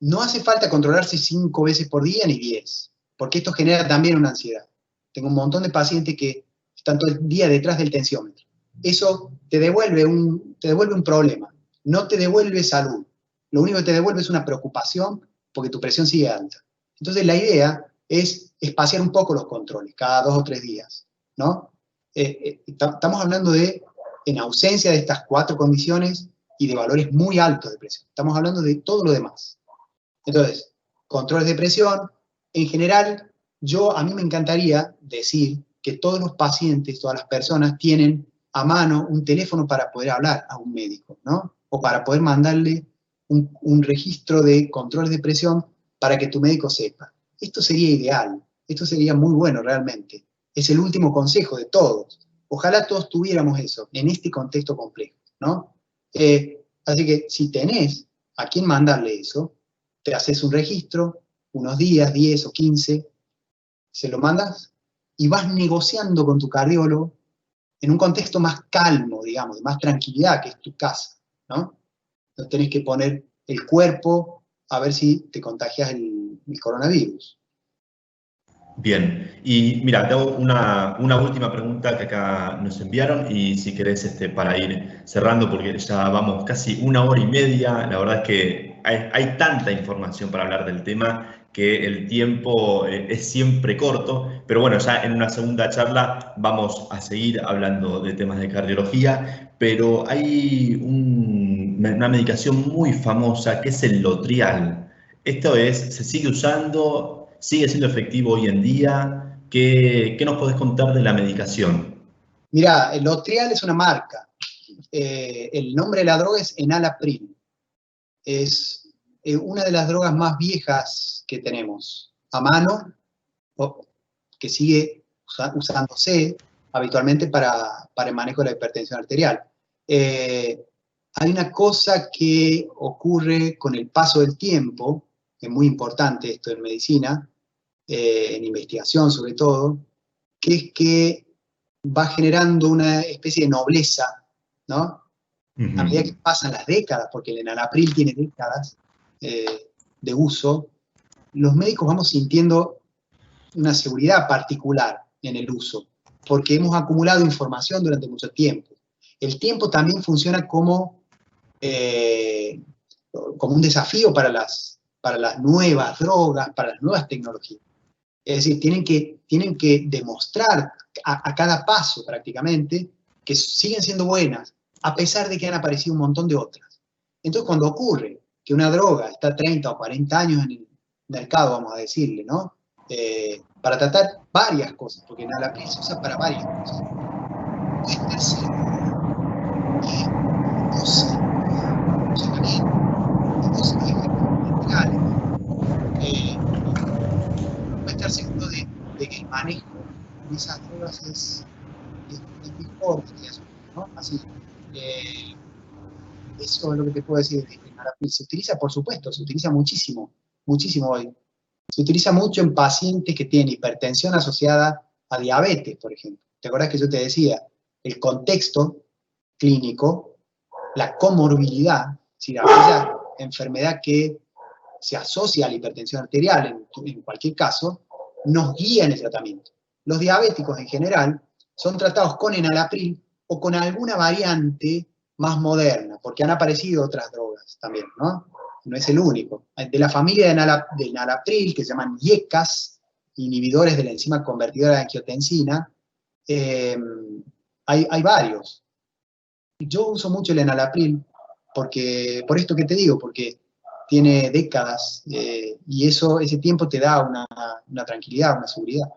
No hace falta controlarse 5 veces por día ni 10, porque esto genera también una ansiedad. Tengo un montón de pacientes que están todo el día detrás del tensiómetro. Eso te devuelve un problema, no te devuelve salud. Lo único que te devuelve es una preocupación porque tu presión sigue alta. Entonces la idea es espaciar un poco los controles, cada 2 o 3 días, ¿no? Estamos hablando de, en ausencia de estas 4 condiciones y de valores muy altos de presión. Estamos hablando de todo lo demás. Entonces, controles de presión, en general, a mí me encantaría decir que todos los pacientes, todas las personas tienen a mano un teléfono para poder hablar a un médico, ¿no? O para poder mandarle un registro de controles de presión para que tu médico sepa. Esto sería ideal, esto sería muy bueno realmente. Es el último consejo de todos. Ojalá todos tuviéramos eso en este contexto complejo, ¿no? Así que si tenés a quién mandarle eso, te haces un registro, unos días, 10 o 15, se lo mandas y vas negociando con tu cardiólogo en un contexto más calmo, digamos, de más tranquilidad, que es tu casa, ¿no? No tenés que poner el cuerpo a ver si te contagias el coronavirus. Bien, y mira, te hago una última pregunta que acá nos enviaron y si querés para ir cerrando, porque ya vamos casi 1 hora y media, la verdad es que hay tanta información para hablar del tema que el tiempo es siempre corto, pero bueno, ya en una segunda charla vamos a seguir hablando de temas de cardiología, pero hay una medicación muy famosa que es el Lotrial. Esto se sigue usando. ¿Sigue siendo efectivo hoy en día? ¿Qué nos podés contar de la medicación? Mirá, el Lotrial es una marca. El nombre de la droga es Enalapril. Es una de las drogas más viejas que tenemos a mano, que sigue usándose habitualmente para el manejo de la hipertensión arterial. Hay una cosa que ocurre con el paso del tiempo, es muy importante esto en medicina, en investigación sobre todo, que es que va generando una especie de nobleza, ¿no? A medida que pasan las décadas, porque el enalapril tiene décadas de uso, los médicos vamos sintiendo una seguridad particular en el uso, porque hemos acumulado información durante mucho tiempo. El tiempo también funciona como un desafío para las nuevas drogas, para las nuevas tecnologías. Es decir, tienen que demostrar a cada paso prácticamente que siguen siendo buenas, a pesar de que han aparecido un montón de otras. Entonces, cuando ocurre que una droga está 30 o 40 años en el mercado, vamos a decirle, ¿no? Para tratar varias cosas, porque el enalapril se usa para varias cosas. Puede estar seguro que no se puede estar seguro de que el manejo de esas drogas es mejor, ¿no? Así, eso es lo que te puedo decir de enalapril. Se utiliza, por supuesto, se utiliza muchísimo, muchísimo hoy. Se utiliza mucho en pacientes que tienen hipertensión asociada a diabetes, por ejemplo. ¿Te acuerdas que yo te decía? El contexto clínico, la comorbilidad, si aquella enfermedad que se asocia a la hipertensión arterial, en cualquier caso, nos guía en el tratamiento. Los diabéticos en general son tratados con enalapril o con alguna variante más moderna, porque han aparecido otras drogas también, ¿no? No es el único. De la familia de enalapril, que se llaman IECAS, inhibidores de la enzima convertidora de angiotensina, hay varios. Yo uso mucho el enalapril por esto que te digo, porque tiene décadas y ese tiempo te da una tranquilidad, una seguridad.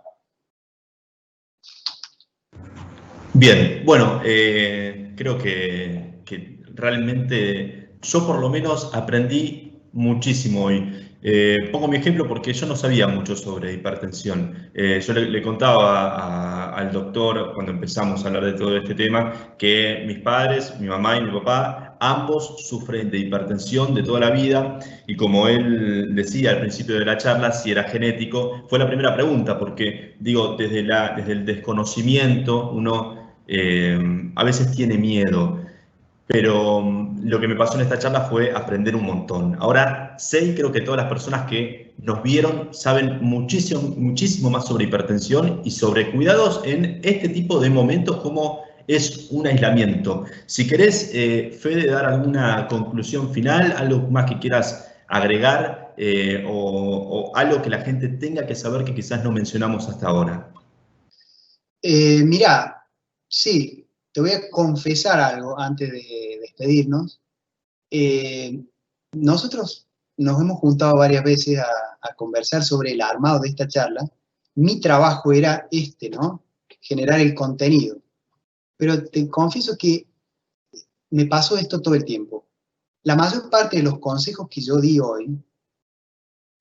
Bien, bueno, creo que realmente yo por lo menos aprendí muchísimo hoy. Pongo mi ejemplo porque yo no sabía mucho sobre hipertensión. Yo le contaba al doctor cuando empezamos a hablar de todo este tema que mis padres, mi mamá y mi papá, ambos sufren de hipertensión de toda la vida y como él decía al principio de la charla, si era genético, fue la primera pregunta porque digo, desde el desconocimiento uno a veces tiene miedo. Pero lo que me pasó en esta charla fue aprender un montón. Ahora sé y creo que todas las personas que nos vieron saben muchísimo, muchísimo más sobre hipertensión y sobre cuidados en este tipo de momentos como es un aislamiento. Si querés, Fede, dar alguna conclusión final, algo más que quieras agregar o algo que la gente tenga que saber que quizás no mencionamos hasta ahora. Mirá, sí, te voy a confesar algo antes de despedirnos. Nosotros nos hemos juntado varias veces a conversar sobre el armado de esta charla. Mi trabajo era ¿no? Generar el contenido. Pero te confieso que me pasó esto todo el tiempo. La mayor parte de los consejos que yo di hoy,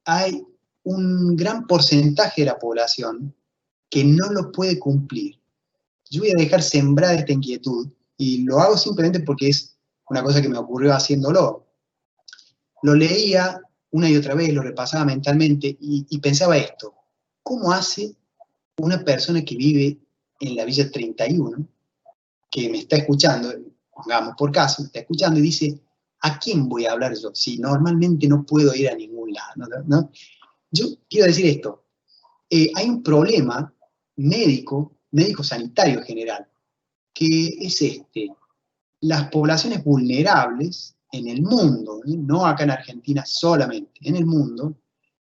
hay un gran porcentaje de la población que no lo puede cumplir. Yo voy a dejar sembrada esta inquietud y lo hago simplemente porque es una cosa que me ocurrió haciéndolo. Lo leía una y otra vez, lo repasaba mentalmente y pensaba esto: ¿cómo hace una persona que vive en la Villa 31, que me está escuchando, pongamos por caso, me está escuchando y dice, ¿a quién voy a hablar yo? Si normalmente no puedo ir a ningún lado, ¿no? Yo quiero decir esto: hay un problema médico-sanitario general, que es este: las poblaciones vulnerables en el mundo, no acá en Argentina solamente, en el mundo,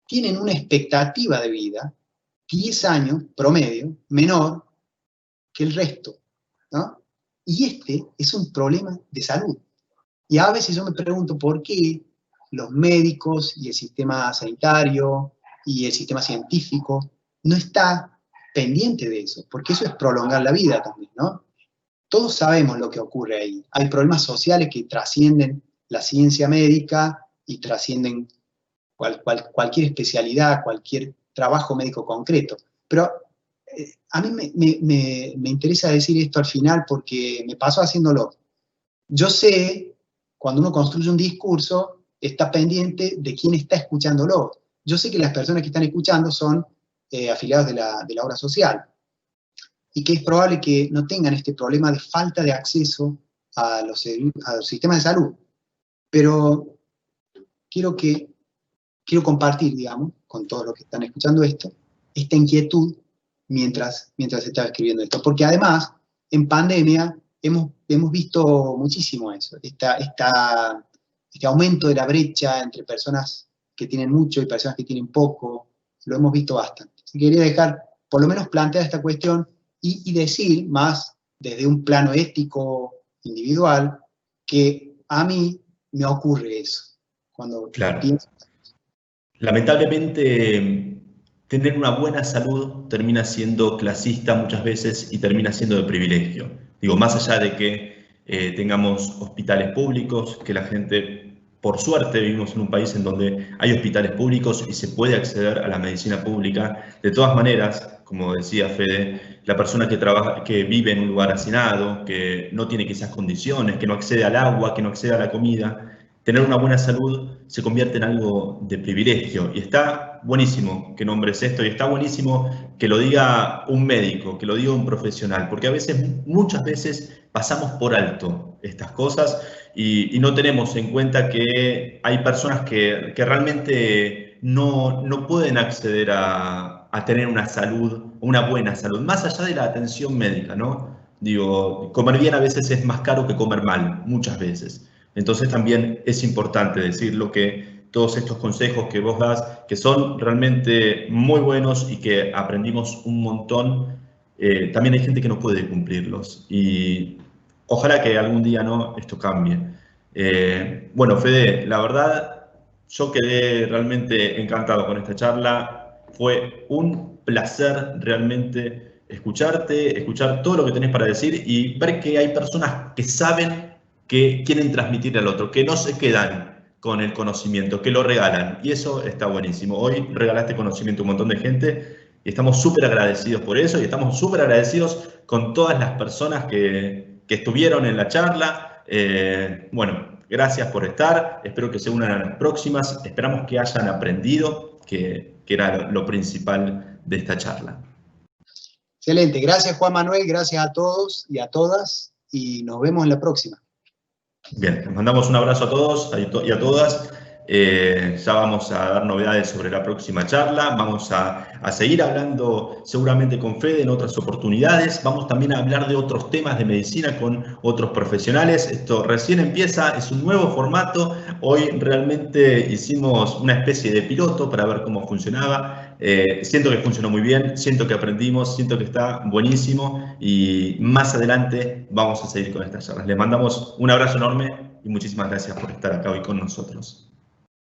tienen una expectativa de vida 10 años promedio menor que el resto, ¿no? Y este es un problema de salud. Y a veces yo me pregunto por qué los médicos y el sistema sanitario y el sistema científico no está pendiente de eso, porque eso es prolongar la vida también, ¿no? Todos sabemos lo que ocurre ahí. Hay problemas sociales que trascienden la ciencia médica y trascienden cualquier especialidad, cualquier trabajo médico concreto. Pero a mí me interesa decir esto al final porque me pasó haciéndolo. Yo sé, cuando uno construye un discurso, está pendiente de quién está escuchándolo. Yo sé que las personas que están escuchando son afiliados de la obra social, y que es probable que no tengan este problema de falta de acceso a los sistemas de salud. Pero quiero compartir, digamos, con todos los que están escuchando esto, esta inquietud mientras estaba escribiendo esto. Porque además, en pandemia, hemos visto muchísimo eso, este aumento de la brecha entre personas que tienen mucho y personas que tienen poco, lo hemos visto bastante. Así que quería dejar, por lo menos plantear esta cuestión y decir, más desde un plano ético individual, que a mí me ocurre eso, cuando pienso. Lamentablemente, tener una buena salud termina siendo clasista muchas veces y termina siendo de privilegio. Digo, más allá de que tengamos hospitales públicos, que la gente, por suerte, vivimos en un país en donde hay hospitales públicos y se puede acceder a la medicina pública. De todas maneras, como decía Fede, la persona que vive en un lugar hacinado, que no tiene quizás condiciones, que no accede al agua, que no accede a la comida, tener una buena salud se convierte en algo de privilegio. Y está buenísimo que nombres esto, y está buenísimo que lo diga un médico, que lo diga un profesional, porque a veces, muchas veces, pasamos por alto estas cosas y no tenemos en cuenta que hay personas que realmente no pueden acceder a tener una salud, una buena salud, más allá de la atención médica, ¿no? Digo, comer bien a veces es más caro que comer mal, muchas veces. Entonces también es importante decirlo, que todos estos consejos que vos das, que son realmente muy buenos y que aprendimos un montón, también hay gente que no puede cumplirlos. Y ojalá que algún día esto cambie. Bueno, Fede, la verdad, yo quedé realmente encantado con esta charla. Fue un placer realmente escucharte, escuchar todo lo que tenés para decir y ver que hay personas que saben, que quieren transmitir al otro, que no se quedan con el conocimiento, que lo regalan. Y eso está buenísimo. Hoy regalaste conocimiento a un montón de gente y estamos súper agradecidos por eso, y estamos súper agradecidos con todas las personas que estuvieron en la charla. Bueno, gracias por estar. Espero que se unan a las próximas. Esperamos que hayan aprendido, que era lo principal de esta charla. Excelente. Gracias, Juan Manuel. Gracias a todos y a todas. Y nos vemos en la próxima. Bien, les mandamos un abrazo a todos y a todas. Ya vamos a dar novedades sobre la próxima charla. Vamos a seguir hablando seguramente con Fede en otras oportunidades. Vamos también a hablar de otros temas de medicina con otros profesionales. Esto recién empieza, es un nuevo formato. Hoy realmente hicimos una especie de piloto para ver cómo funcionaba. Siento que funcionó muy bien, siento que aprendimos, siento que está buenísimo, y más adelante vamos a seguir con estas charlas. Les mandamos un abrazo enorme y muchísimas gracias por estar acá hoy con nosotros.